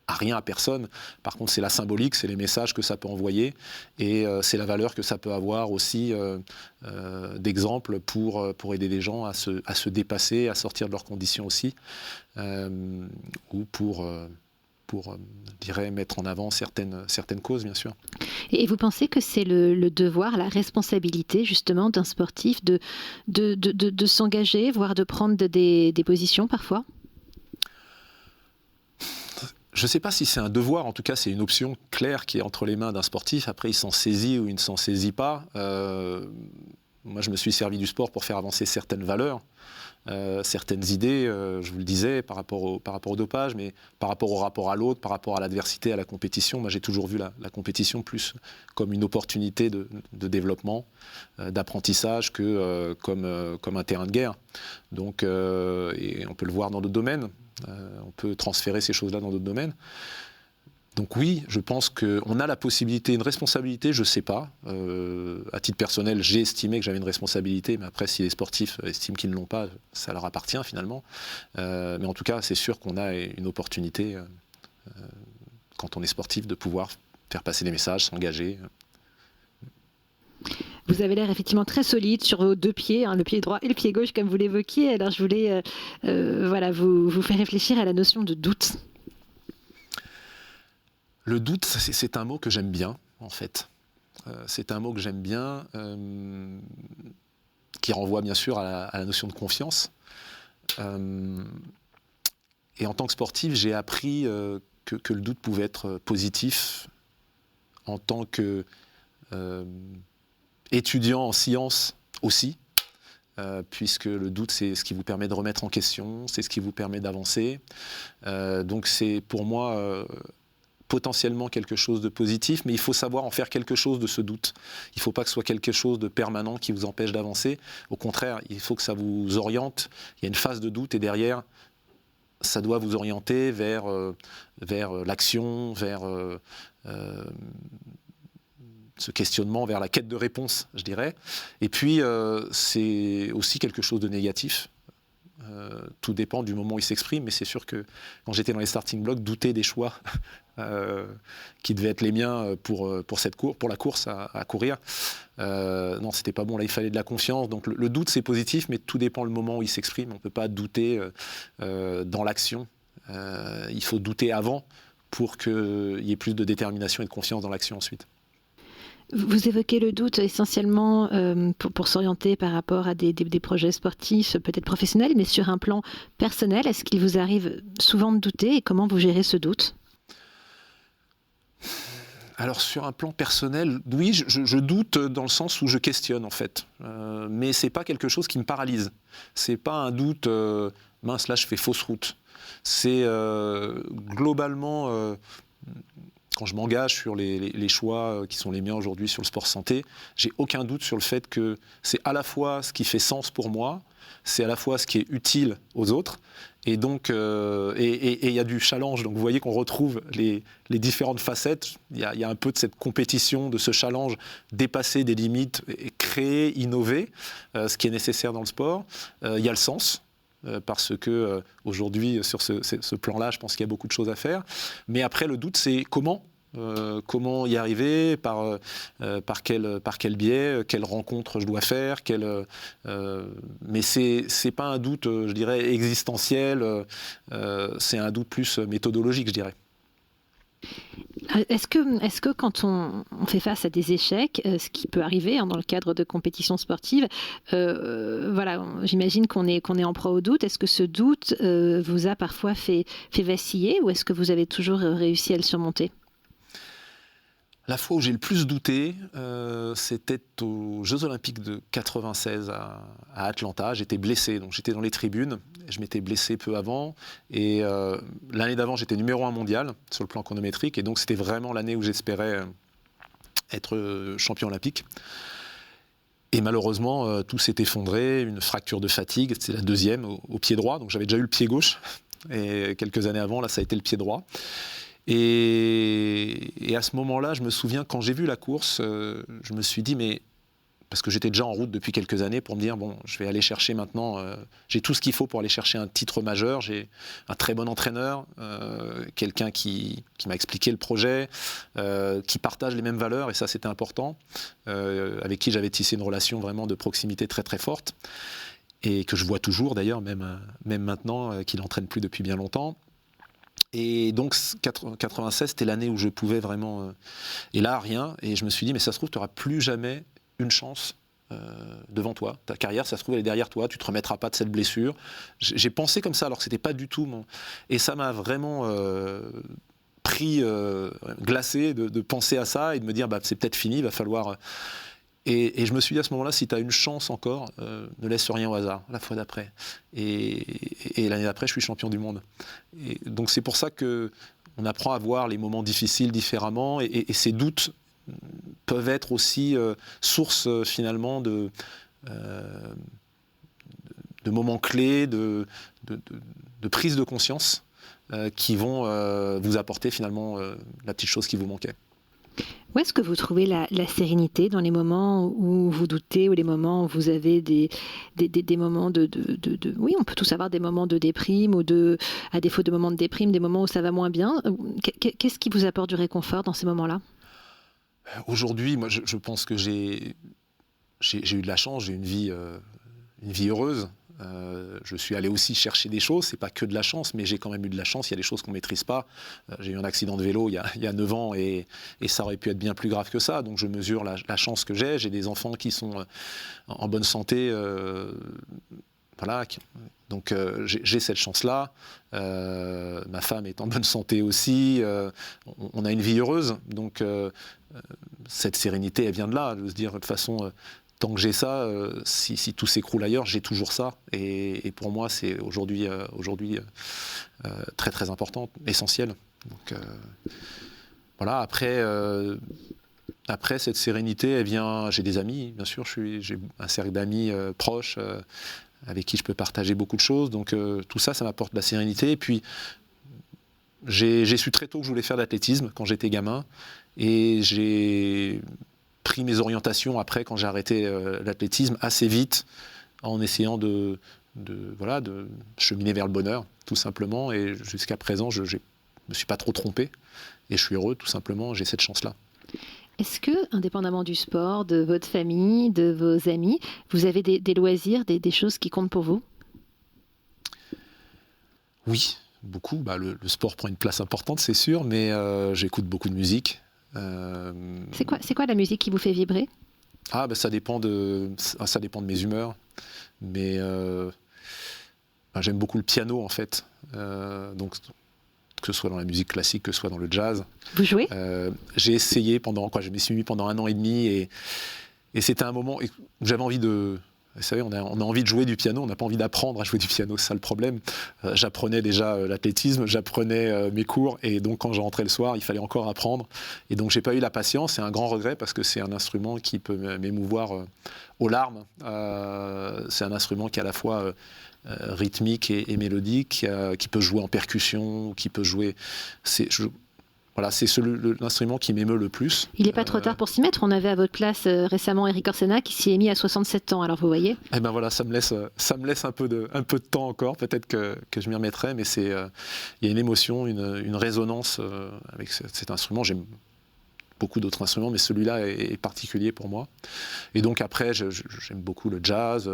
rien à personne. Par contre, c'est la symbolique, c'est les messages que ça peut envoyer et c'est la valeur que ça peut avoir aussi d'exemple pour aider des gens à se dépasser, à sortir de leurs conditions aussi, ou pour je dirais, mettre en avant certaines causes, bien sûr. Et vous pensez que c'est le devoir, la responsabilité justement d'un sportif de s'engager, voire de prendre des positions parfois ? Je ne sais pas si c'est un devoir, en tout cas c'est une option claire qui est entre les mains d'un sportif. Après il s'en saisit ou il ne s'en saisit pas. Moi je me suis servi du sport pour faire avancer certaines valeurs, certaines idées, je vous le disais, par rapport au dopage, mais par rapport au rapport à l'autre, par rapport à l'adversité, à la compétition. Moi j'ai toujours vu la compétition plus comme une opportunité de développement, d'apprentissage que comme un terrain de guerre. Donc, et on peut le voir dans d'autres domaines. On peut transférer ces choses-là dans d'autres domaines. Donc oui, je pense qu'on a la possibilité, une responsabilité, je ne sais pas. À titre personnel, j'ai estimé que j'avais une responsabilité, mais après, si les sportifs estiment qu'ils ne l'ont pas, ça leur appartient finalement. Mais en tout cas, c'est sûr qu'on a une opportunité, quand on est sportif, de pouvoir faire passer des messages, s'engager. Vous avez l'air effectivement très solide sur vos deux pieds, le pied droit et le pied gauche, comme vous l'évoquiez. Alors je voulais vous faire réfléchir à la notion de doute. Le doute, c'est un mot que j'aime bien, en fait. C'est un mot que j'aime bien, qui renvoie bien sûr à la notion de confiance. Et en tant que sportif, j'ai appris que le doute pouvait être positif en tant que étudiant en sciences aussi, puisque le doute, c'est ce qui vous permet de remettre en question, c'est ce qui vous permet d'avancer. Donc c'est pour moi potentiellement quelque chose de positif, mais il faut savoir en faire quelque chose de ce doute. Il ne faut pas que ce soit quelque chose de permanent qui vous empêche d'avancer. Au contraire, il faut que ça vous oriente. Il y a une phase de doute et derrière, ça doit vous orienter vers l'action, vers ce questionnement, vers la quête de réponse, je dirais. Et puis, c'est aussi quelque chose de négatif. Tout dépend du moment où il s'exprime, mais c'est sûr que quand j'étais dans les starting blocks, douter des choix qui devaient être les miens pour la course à courir, non, c'était pas bon. Là, il fallait de la confiance. Donc le doute, c'est positif, mais tout dépend le moment où il s'exprime. On ne peut pas douter dans l'action. Il faut douter avant pour qu'il y ait plus de détermination et de confiance dans l'action ensuite. Vous évoquez le doute essentiellement pour s'orienter par rapport à des projets sportifs, peut-être professionnels, mais sur un plan personnel, est-ce qu'il vous arrive souvent de douter et comment vous gérez ce doute ? Alors sur un plan personnel, oui, je doute dans le sens où je questionne en fait, mais c'est pas quelque chose qui me paralyse. C'est pas un doute, mince là je fais fausse route. C'est globalement... quand je m'engage sur les choix qui sont les miens aujourd'hui sur le sport santé, j'ai aucun doute sur le fait que c'est à la fois ce qui fait sens pour moi, c'est à la fois ce qui est utile aux autres, et donc il y a du challenge. Donc vous voyez qu'on retrouve les différentes facettes. Il y a un peu de cette compétition, de ce challenge, dépasser des limites, et créer, innover, ce qui est nécessaire dans le sport. Il y a le sens. Parce que aujourd'hui, sur ce plan-là, je pense qu'il y a beaucoup de choses à faire. Mais après, le doute, c'est comment y arriver, par quel biais, quelle rencontre je dois faire, mais c'est pas un doute, je dirais, existentiel, c'est un doute plus méthodologique, je dirais. Est-ce que quand on fait face à des échecs, ce qui peut arriver dans le cadre de compétitions sportives, voilà, j'imagine qu'on est en proie au doute. Est-ce que ce doute vous a parfois fait vaciller, ou est-ce que vous avez toujours réussi à le surmonter ? La fois où j'ai le plus douté, c'était aux Jeux Olympiques de 96 à Atlanta. J'étais blessé, donc j'étais dans les tribunes. Je m'étais blessé peu avant. Et l'année d'avant, j'étais numéro 1 mondial sur le plan chronométrique. Et donc, c'était vraiment l'année où j'espérais être champion olympique. Et malheureusement, tout s'est effondré. Une fracture de fatigue, c'était la deuxième au pied droit. Donc, j'avais déjà eu le pied gauche. Et quelques années avant, là, ça a été le pied droit. Et à ce moment-là, je me souviens, quand j'ai vu la course, je me suis dit, mais parce que j'étais déjà en route depuis quelques années pour me dire, bon, je vais aller chercher maintenant, j'ai tout ce qu'il faut pour aller chercher un titre majeur, j'ai un très bon entraîneur, quelqu'un qui m'a expliqué le projet, qui partage les mêmes valeurs, et ça c'était important, avec qui j'avais tissé une relation vraiment de proximité très très forte, et que je vois toujours d'ailleurs, même maintenant, qu'il n'entraîne plus depuis bien longtemps. Et donc 96, c'était l'année où je pouvais vraiment... et là, rien. Et je me suis dit, mais ça se trouve, tu n'auras plus jamais une chance devant toi. Ta carrière, ça se trouve, elle est derrière toi. Tu ne te remettras pas de cette blessure. J'ai pensé comme ça, alors que ce n'était pas du tout mon... Et ça m'a vraiment glacé de penser à ça et de me dire, bah, c'est peut-être fini, il va falloir... Et je me suis dit à ce moment-là, si tu as une chance encore, ne laisse rien au hasard, la fois d'après. Et l'année d'après, je suis champion du monde. Et donc c'est pour ça qu'on apprend à voir les moments difficiles différemment, et ces doutes peuvent être aussi source finalement de moments clés, de prise de conscience qui vont vous apporter finalement la petite chose qui vous manquait. Où est-ce que vous trouvez la sérénité dans les moments où vous doutez, ou les moments où vous avez des moments de... Oui, on peut tous avoir des moments de déprime, ou à défaut de moments de déprime, des moments où ça va moins bien. Qu'est-ce qui vous apporte du réconfort dans ces moments-là ? Aujourd'hui, moi, je pense que j'ai eu de la chance, j'ai une vie heureuse. Je suis allé aussi chercher des choses, c'est pas que de la chance, mais j'ai quand même eu de la chance, il y a des choses qu'on ne maîtrise pas. J'ai eu un accident de vélo il y a 9 ans, et ça aurait pu être bien plus grave que ça, donc je mesure la chance que j'ai des enfants qui sont en bonne santé, voilà, donc j'ai cette chance-là, ma femme est en bonne santé aussi, on a une vie heureuse, donc cette sérénité, elle vient de là, de se dire de toute façon... Tant que j'ai ça, si tout s'écroule ailleurs, j'ai toujours ça. Et pour moi, c'est aujourd'hui très très important, essentiel. Donc voilà. Après cette sérénité, elle vient. J'ai des amis, bien sûr. J'ai un cercle d'amis proches avec qui je peux partager beaucoup de choses. Donc tout ça, ça m'apporte de la sérénité. Et puis j'ai su très tôt que je voulais faire de l'athlétisme quand j'étais gamin, et j'ai pris mes orientations après, quand j'ai arrêté l'athlétisme, assez vite, en essayant de cheminer vers le bonheur, tout simplement. Et jusqu'à présent, je ne me suis pas trop trompé. Et je suis heureux, tout simplement, j'ai cette chance-là. Est-ce que, indépendamment du sport, de votre famille, de vos amis, vous avez des loisirs, des choses qui comptent pour vous ? Oui, beaucoup. Le sport prend une place importante, c'est sûr, mais j'écoute beaucoup de musique. C'est quoi la musique qui vous fait vibrer ? Ça dépend de mes humeurs, mais j'aime beaucoup le piano en fait, donc que ce soit dans la musique classique, que ce soit dans le jazz. Vous jouez ? J'ai essayé je m'y suis mis pendant 1 an et demi, et c'était un moment où j'avais envie de Vous savez, on a envie de jouer du piano, on n'a pas envie d'apprendre à jouer du piano, c'est ça le problème. J'apprenais déjà l'athlétisme, j'apprenais mes cours, et donc quand je rentrais le soir, il fallait encore apprendre. Et donc j'ai pas eu la patience, c'est un grand regret parce que c'est un instrument qui peut m'émouvoir aux larmes. C'est un instrument qui est à la fois rythmique et mélodique, qui peut jouer en percussion, qui peut jouer... Voilà, c'est l'instrument qui m'émeut le plus. Il n'est pas trop tard pour s'y mettre. On avait à votre place récemment Erik Orsena qui s'y est mis à 67 ans. Alors vous voyez. Eh ben voilà, ça me laisse un peu de temps encore. Peut-être que je m'y remettrai, mais il y a une émotion, une résonance avec cet instrument. J'aime beaucoup d'autres instruments, mais celui-là est particulier pour moi. Et donc après, j'aime beaucoup le jazz.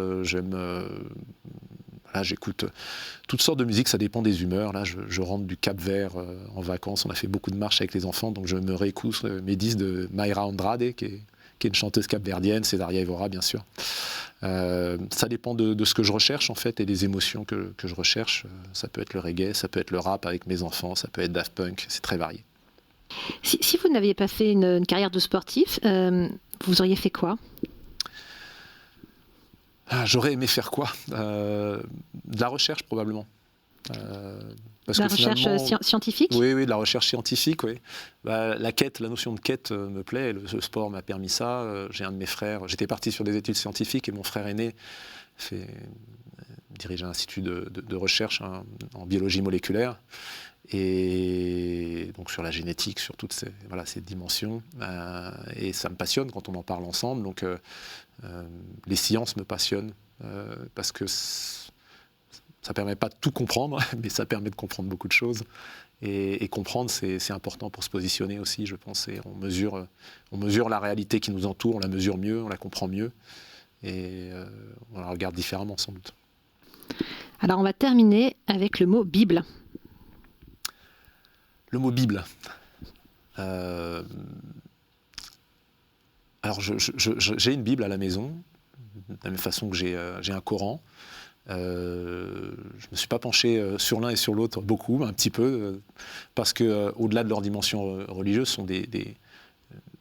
Là, j'écoute toutes sortes de musique, ça dépend des humeurs. Là, je rentre du Cap-Vert en vacances, on a fait beaucoup de marches avec les enfants, donc je me réécoute mes disques de Mayra Andrade, qui est une chanteuse capverdienne, Césaria Évora, bien sûr. Ça dépend de ce que je recherche, en fait, et des émotions que je recherche. Ça peut être le reggae, ça peut être le rap avec mes enfants, ça peut être Daft Punk, c'est très varié. Si vous n'aviez pas fait une carrière de sportif, vous auriez fait quoi ? J'aurais aimé faire quoi ? De la recherche, probablement. Parce de la recherche scientifique ? Oui, de la recherche scientifique, oui. La notion de quête me plaît, le sport m'a permis ça. J'ai un de mes frères, j'étais parti sur des études scientifiques et mon frère aîné dirige un institut de recherche en biologie moléculaire. Et donc sur la génétique, sur toutes ces dimensions. Et ça me passionne quand on en parle ensemble. Donc les sciences me passionnent parce que ça ne permet pas de tout comprendre, mais ça permet de comprendre beaucoup de choses. Et comprendre, c'est important pour se positionner aussi, je pense. Et on mesure la réalité qui nous entoure, on la mesure mieux, on la comprend mieux. Et on la regarde différemment, sans doute. Alors on va terminer avec le mot Bible. Le mot Bible. Alors, j'ai une Bible à la maison, de la même façon que j'ai un Coran. Je ne me suis pas penché sur l'un et sur l'autre beaucoup, un petit peu, parce qu'au-delà de leur dimension religieuse, ce sont des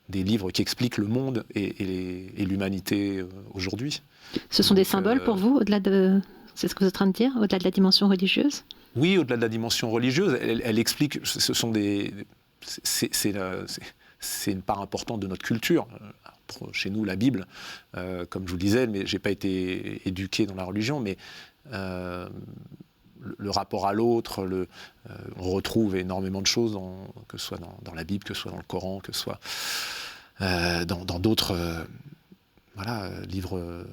livres qui expliquent le monde et l'humanité aujourd'hui. Ce sont des symboles pour vous, au-delà de... C'est ce que vous êtes en train de dire, au-delà de la dimension religieuse ? Oui, au-delà de la dimension religieuse, elle explique, c'est une part importante de notre culture. Chez nous, la Bible, comme je vous le disais, mais je n'ai pas été éduqué dans la religion, mais le rapport à l'autre, on retrouve énormément de choses, que ce soit dans la Bible, que ce soit dans le Coran, que ce soit dans d'autres livres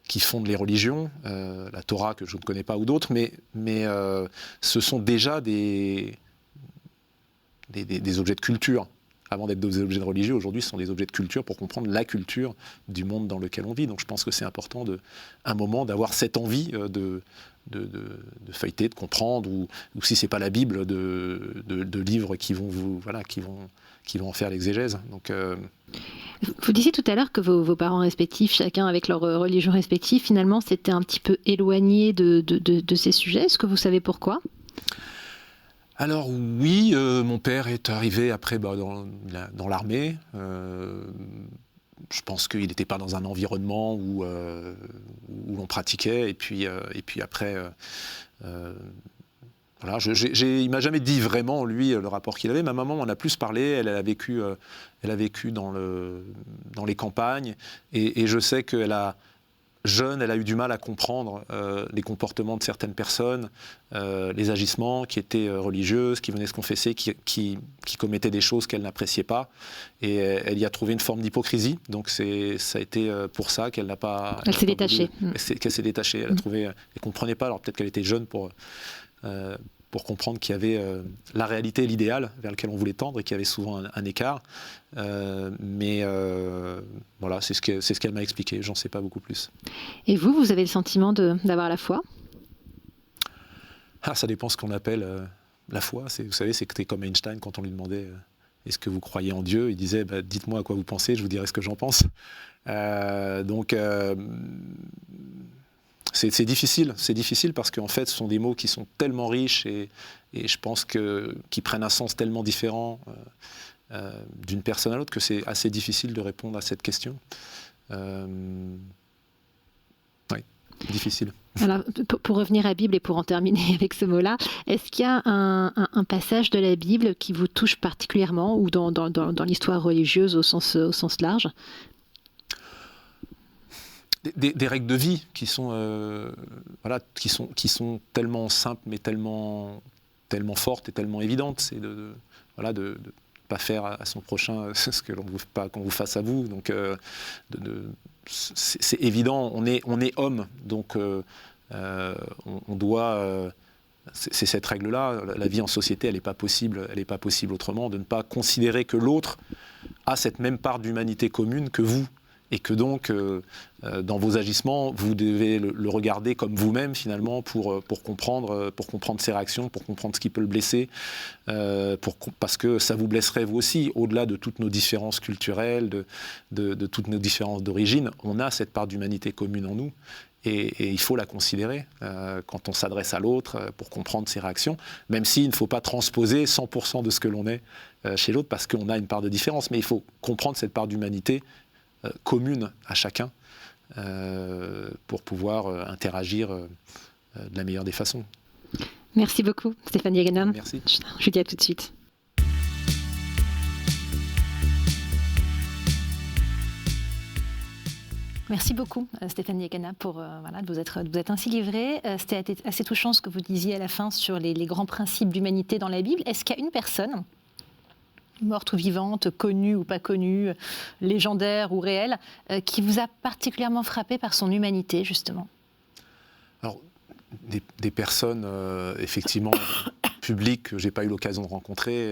qui fondent les religions, la Torah que je ne connais pas ou d'autres, mais ce sont déjà des objets de culture. Avant d'être des objets de religieux, aujourd'hui, ce sont des objets de culture pour comprendre la culture du monde dans lequel on vit. Donc je pense que c'est important, un moment, d'avoir cette envie de feuilleter, de comprendre, ou si ce n'est pas la Bible, de livres qui vont en faire l'exégèse. Donc, Vous disiez tout à l'heure que vos parents respectifs, chacun avec leur religion respective, finalement, s'étaient un petit peu éloignés de ces sujets. Est-ce que vous savez pourquoi ? Alors oui, mon père est arrivé après dans l'armée. Je pense qu'il n'était pas dans un environnement où l'on pratiquait. Et puis après, voilà, il m'a jamais dit vraiment, lui, le rapport qu'il avait. Ma maman m'en a plus parlé. Elle a vécu dans les campagnes. Et je sais jeune, elle a eu du mal à comprendre les comportements de certaines personnes, les agissements qui étaient religieuses, qui venaient se confesser, qui commettaient des choses qu'elle n'appréciait pas. Et elle y a trouvé une forme d'hypocrisie. Donc ça a été pour ça qu'elle n'a pas... Elle s'est détachée. Qu'elle s'est détachée. Elle ne comprenait pas. Alors peut-être qu'elle était jeune pour comprendre qu'il y avait la réalité et l'idéal vers lequel on voulait tendre et qu'il y avait souvent un écart. Mais voilà, c'est ce qu'elle m'a expliqué, j'en sais pas beaucoup plus. Et vous avez le sentiment d'avoir la foi ? Ça dépend ce qu'on appelle la foi. Vous savez, c'était comme Einstein quand on lui demandait est-ce que vous croyez en Dieu ? Il disait dites-moi à quoi vous pensez, je vous dirai ce que j'en pense. Donc c'est difficile parce qu'en fait ce sont des mots qui sont tellement riches et je pense qu'ils prennent un sens tellement différent d'une personne à l'autre que c'est assez difficile de répondre à cette question. difficile. Alors, pour revenir à la Bible et pour en terminer avec ce mot-là, est-ce qu'il y a un passage de la Bible qui vous touche particulièrement ou dans l'histoire religieuse au sens large ? Des règles de vie qui sont tellement simples mais tellement fortes et tellement évidentes. C'est de pas faire à son prochain ce que l'on ne veut pas qu'on vous fasse à vous. Donc c'est évident, on est homme, donc on doit... c'est cette règle-là, la vie en société, elle n'est pas possible autrement, de ne pas considérer que l'autre a cette même part d'humanité commune que vous. Et que donc, dans vos agissements, vous devez le regarder comme vous-même, finalement, pour comprendre ses réactions, pour comprendre ce qui peut le blesser, parce que ça vous blesserait vous aussi, au-delà de toutes nos différences culturelles, de toutes nos différences d'origine. On a cette part d'humanité commune en nous, et il faut la considérer quand on s'adresse à l'autre, pour comprendre ses réactions, même s'il ne faut pas transposer 100% de ce que l'on est chez l'autre, parce qu'on a une part de différence, mais il faut comprendre cette part d'humanité commune à chacun pour pouvoir interagir de la meilleure des façons. Merci beaucoup, Stéphane Diagana. Merci. Je vous dis à tout de suite. Merci beaucoup, Stéphane Diagana, pour de vous être ainsi livré. C'était assez touchant ce que vous disiez à la fin sur les grands principes d'humanité dans la Bible. Est-ce qu'il y a une personne, morte ou vivante, connue ou pas connue, légendaire ou réelle, qui vous a particulièrement frappé par son humanité, justement ? Alors, des personnes, effectivement, publiques que je n'ai pas eu l'occasion de rencontrer,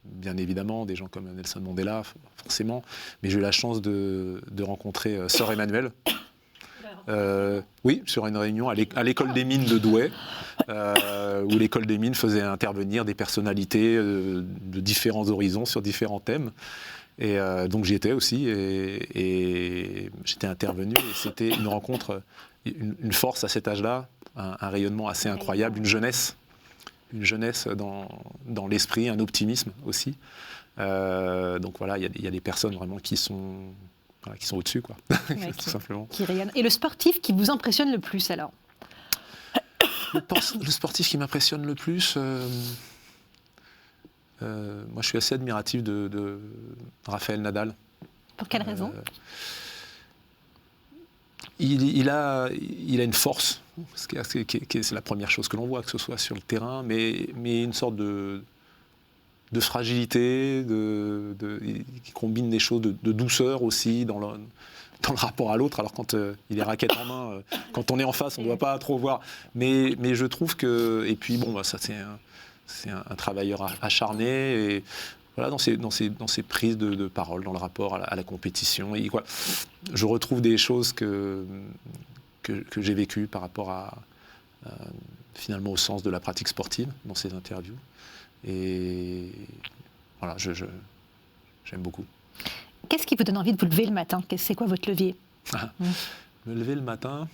bien évidemment, des gens comme Nelson Mandela, forcément, mais j'ai eu la chance de rencontrer Sœur Emmanuelle. Oui, sur une réunion à l'école des mines de Douai, où l'école des mines faisait intervenir des personnalités de différents horizons sur différents thèmes. Et donc j'y étais aussi, et j'étais intervenu, et c'était une rencontre, une force à cet âge-là, un rayonnement assez incroyable, une jeunesse dans l'esprit, un optimisme aussi. Donc voilà, il y a des personnes vraiment qui sont au-dessus, quoi, ouais, tout simplement. Qui rayonnent. Et le sportif qui vous impressionne le plus, alors ? Le sportif qui m'impressionne le plus, moi je suis assez admiratif de Raphaël Nadal. Pour quelle raison ? Il a une force, c'est la première chose que l'on voit, que ce soit sur le terrain, mais une sorte de fragilité, qui combine des choses de douceur aussi dans le rapport à l'autre. Alors quand il est raquette en main, quand on est en face, on ne doit pas trop voir. Mais je trouve que... Et puis bon, ça c'est un travailleur acharné, et voilà, dans ses prises de parole, dans le rapport à la compétition. Et quoi, je retrouve des choses que j'ai vécues par rapport finalement au sens de la pratique sportive dans ses interviews. Et voilà, j'aime beaucoup. Qu'est-ce qui vous donne envie de vous lever le matin ? C'est quoi votre levier ? Me lever le matin,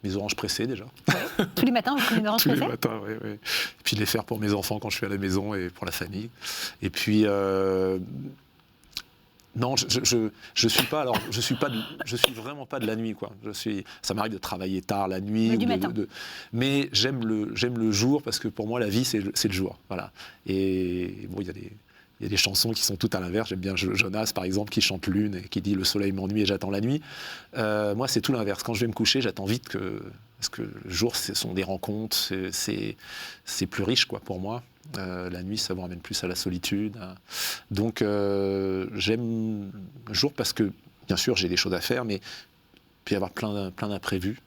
mes oranges pressées déjà. Ouais. Tous les matins, vous prenez des oranges pressées ? Tous les matins, oui. Et puis de les faire pour mes enfants quand je suis à la maison et pour la famille. Et puis... Non, je suis vraiment pas de la nuit, quoi. Ça m'arrive de travailler tard la nuit, mais du matin. Mais j'aime le jour, parce que pour moi la vie c'est le jour, voilà. Et bon, il y a des chansons qui sont toutes à l'inverse. J'aime bien Jonas par exemple, qui chante Lune et qui dit le soleil m'ennuie et j'attends la nuit. Moi c'est tout l'inverse. Quand je vais me coucher, j'attends vite parce que le jour ce sont des rencontres, c'est plus riche, quoi, pour moi. La nuit, ça vous ramène plus à la solitude. Donc, j'aime le jour parce que, bien sûr, j'ai des choses à faire, mais il peut y avoir plein d'imprévus,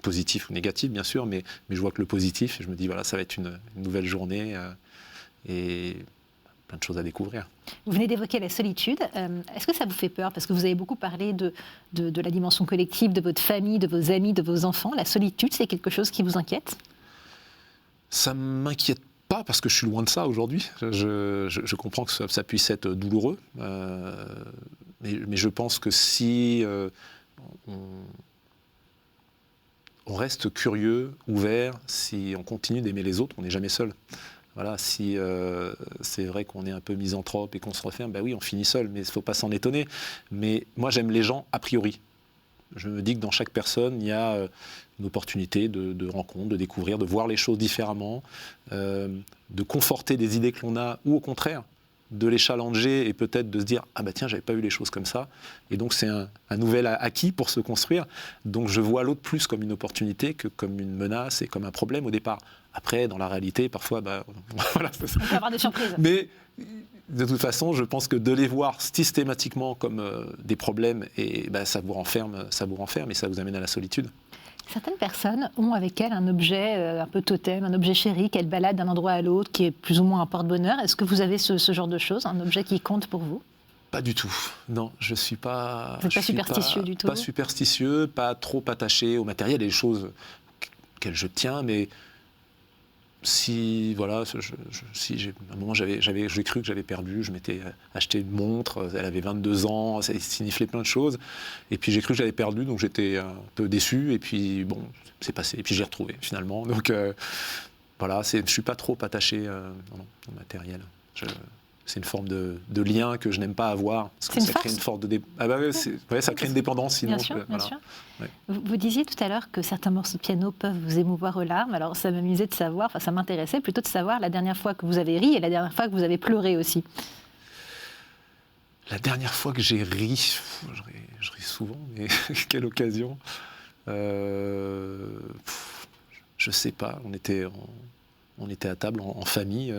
positifs ou négatifs, bien sûr, mais je vois que le positif, je me dis, voilà, ça va être une nouvelle journée et plein de choses à découvrir. Vous venez d'évoquer la solitude. Est-ce que ça vous fait peur ? Parce que vous avez beaucoup parlé de la dimension collective, de votre famille, de vos amis, de vos enfants. La solitude, c'est quelque chose qui vous inquiète ? Ça m'inquiète pas, parce que je suis loin de ça aujourd'hui. Je comprends que ça puisse être douloureux, mais je pense que si on reste curieux, ouvert, si on continue d'aimer les autres, on n'est jamais seul. Voilà, si c'est vrai qu'on est un peu misanthrope et qu'on se referme, ben oui, on finit seul, mais il ne faut pas s'en étonner. Mais moi, j'aime les gens a priori. Je me dis que dans chaque personne, il y a une opportunité de rencontre, de découvrir, de voir les choses différemment, de conforter des idées que l'on a, ou au contraire, de les challenger et peut-être de se dire « Ah bah tiens, j'avais pas vu les choses comme ça ». Et donc c'est un nouvel acquis pour se construire. Donc je vois l'autre plus comme une opportunité que comme une menace et comme un problème au départ. Après, dans la réalité, parfois, voilà. On peut avoir des surprises. Mais de toute façon, je pense que de les voir systématiquement comme des problèmes, et ça vous renferme et ça vous amène à la solitude. Certaines personnes ont avec elles un objet un peu totem, un objet chéri qu'elles baladent d'un endroit à l'autre, qui est plus ou moins un porte-bonheur. Est-ce que vous avez ce genre de choses, un objet qui compte pour vous ? Pas du tout. Non, je suis pas. Vous n'êtes pas superstitieux du tout ? Pas superstitieux, pas trop attaché au matériel et les choses auxquelles je tiens, mais si, voilà, à un moment j'ai cru que j'avais perdu, je m'étais acheté une montre, elle avait 22 ans, ça signifiait plein de choses, et puis j'ai cru que j'avais perdu, donc j'étais un peu déçu, et puis bon, c'est passé, et puis j'ai retrouvé finalement, donc voilà, je suis pas trop attaché au matériel. C'est une forme de lien que je n'aime pas avoir, parce que ça crée une forme de ça crée une dépendance sinon. Bien sûr, bien voilà. sûr. Ouais. Vous disiez tout à l'heure que certains morceaux de piano peuvent vous émouvoir aux larmes. Alors ça m'amusait de savoir, ça m'intéressait plutôt de savoir la dernière fois que vous avez ri et la dernière fois que vous avez pleuré aussi. La dernière fois que j'ai ri, je ris souvent, mais quelle occasion. Je sais pas, on était à table en famille.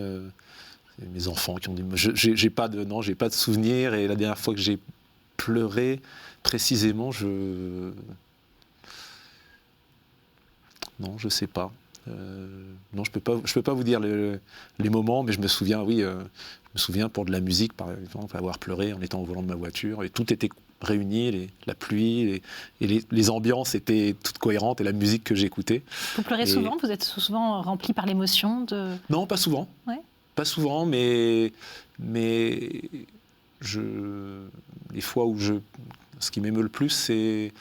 Mes enfants qui ont dit, j'ai pas de souvenir, et la dernière fois que j'ai pleuré précisément, non, je sais pas. Non, je peux pas vous dire les moments, mais je me souviens, pour de la musique par exemple, avoir pleuré en étant au volant de ma voiture, et tout était réuni, la pluie, et les ambiances étaient toutes cohérentes, et la musique que j'écoutais. Vous pleurez souvent ? Vous êtes souvent rempli par l'émotion de... Non, pas souvent. Ouais. Pas souvent, mais les fois où ce qui m'émeut le plus, c'est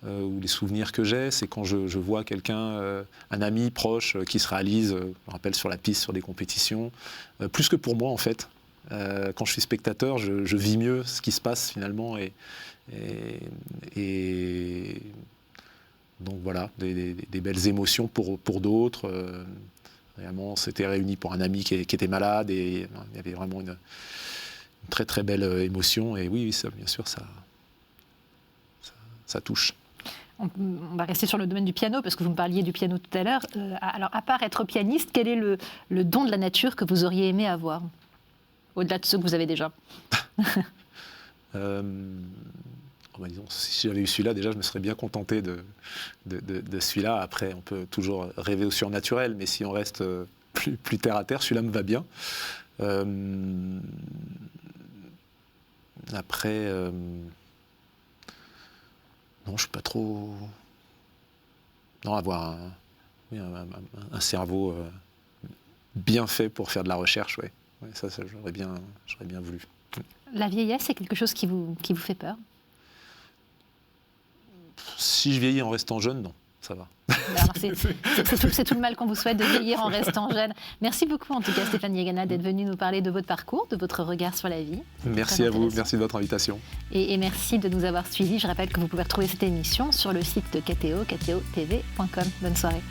ou les souvenirs que j'ai, c'est quand je vois quelqu'un, un ami proche, qui se réalise, je me rappelle sur la piste, sur des compétitions, plus que pour moi en fait. Quand je suis spectateur, je vis mieux ce qui se passe finalement, et donc voilà, des belles émotions pour d'autres. Vraiment, on s'était réunis pour un ami qui était malade, et il y avait vraiment une très très belle émotion, et oui, ça, bien sûr, ça touche. On va rester sur le domaine du piano, parce que vous me parliez du piano tout à l'heure. Alors, à part être pianiste, quel est le don de la nature que vous auriez aimé avoir, au-delà de ceux que vous avez déjà ? Disons, si j'avais eu celui-là, déjà, je me serais bien contenté de celui-là. Après, on peut toujours rêver au surnaturel, mais si on reste plus terre à terre, celui-là me va bien. Après, non, je suis pas trop... Non, avoir un cerveau bien fait pour faire de la recherche, ouais. Ouais, ça j'aurais bien voulu. La vieillesse, c'est quelque chose qui vous fait peur ? Si je vieillis en restant jeune, non, ça va. Alors, c'est tout le mal qu'on vous souhaite, de vieillir en restant jeune. Merci beaucoup en tout cas Stéphane Diagana d'être venu nous parler de votre parcours, de votre regard sur la vie. Merci à vous, merci de votre invitation. Et merci de nous avoir suivis. Je rappelle que vous pouvez retrouver cette émission sur le site de KTO, ktotv.com. Bonne soirée.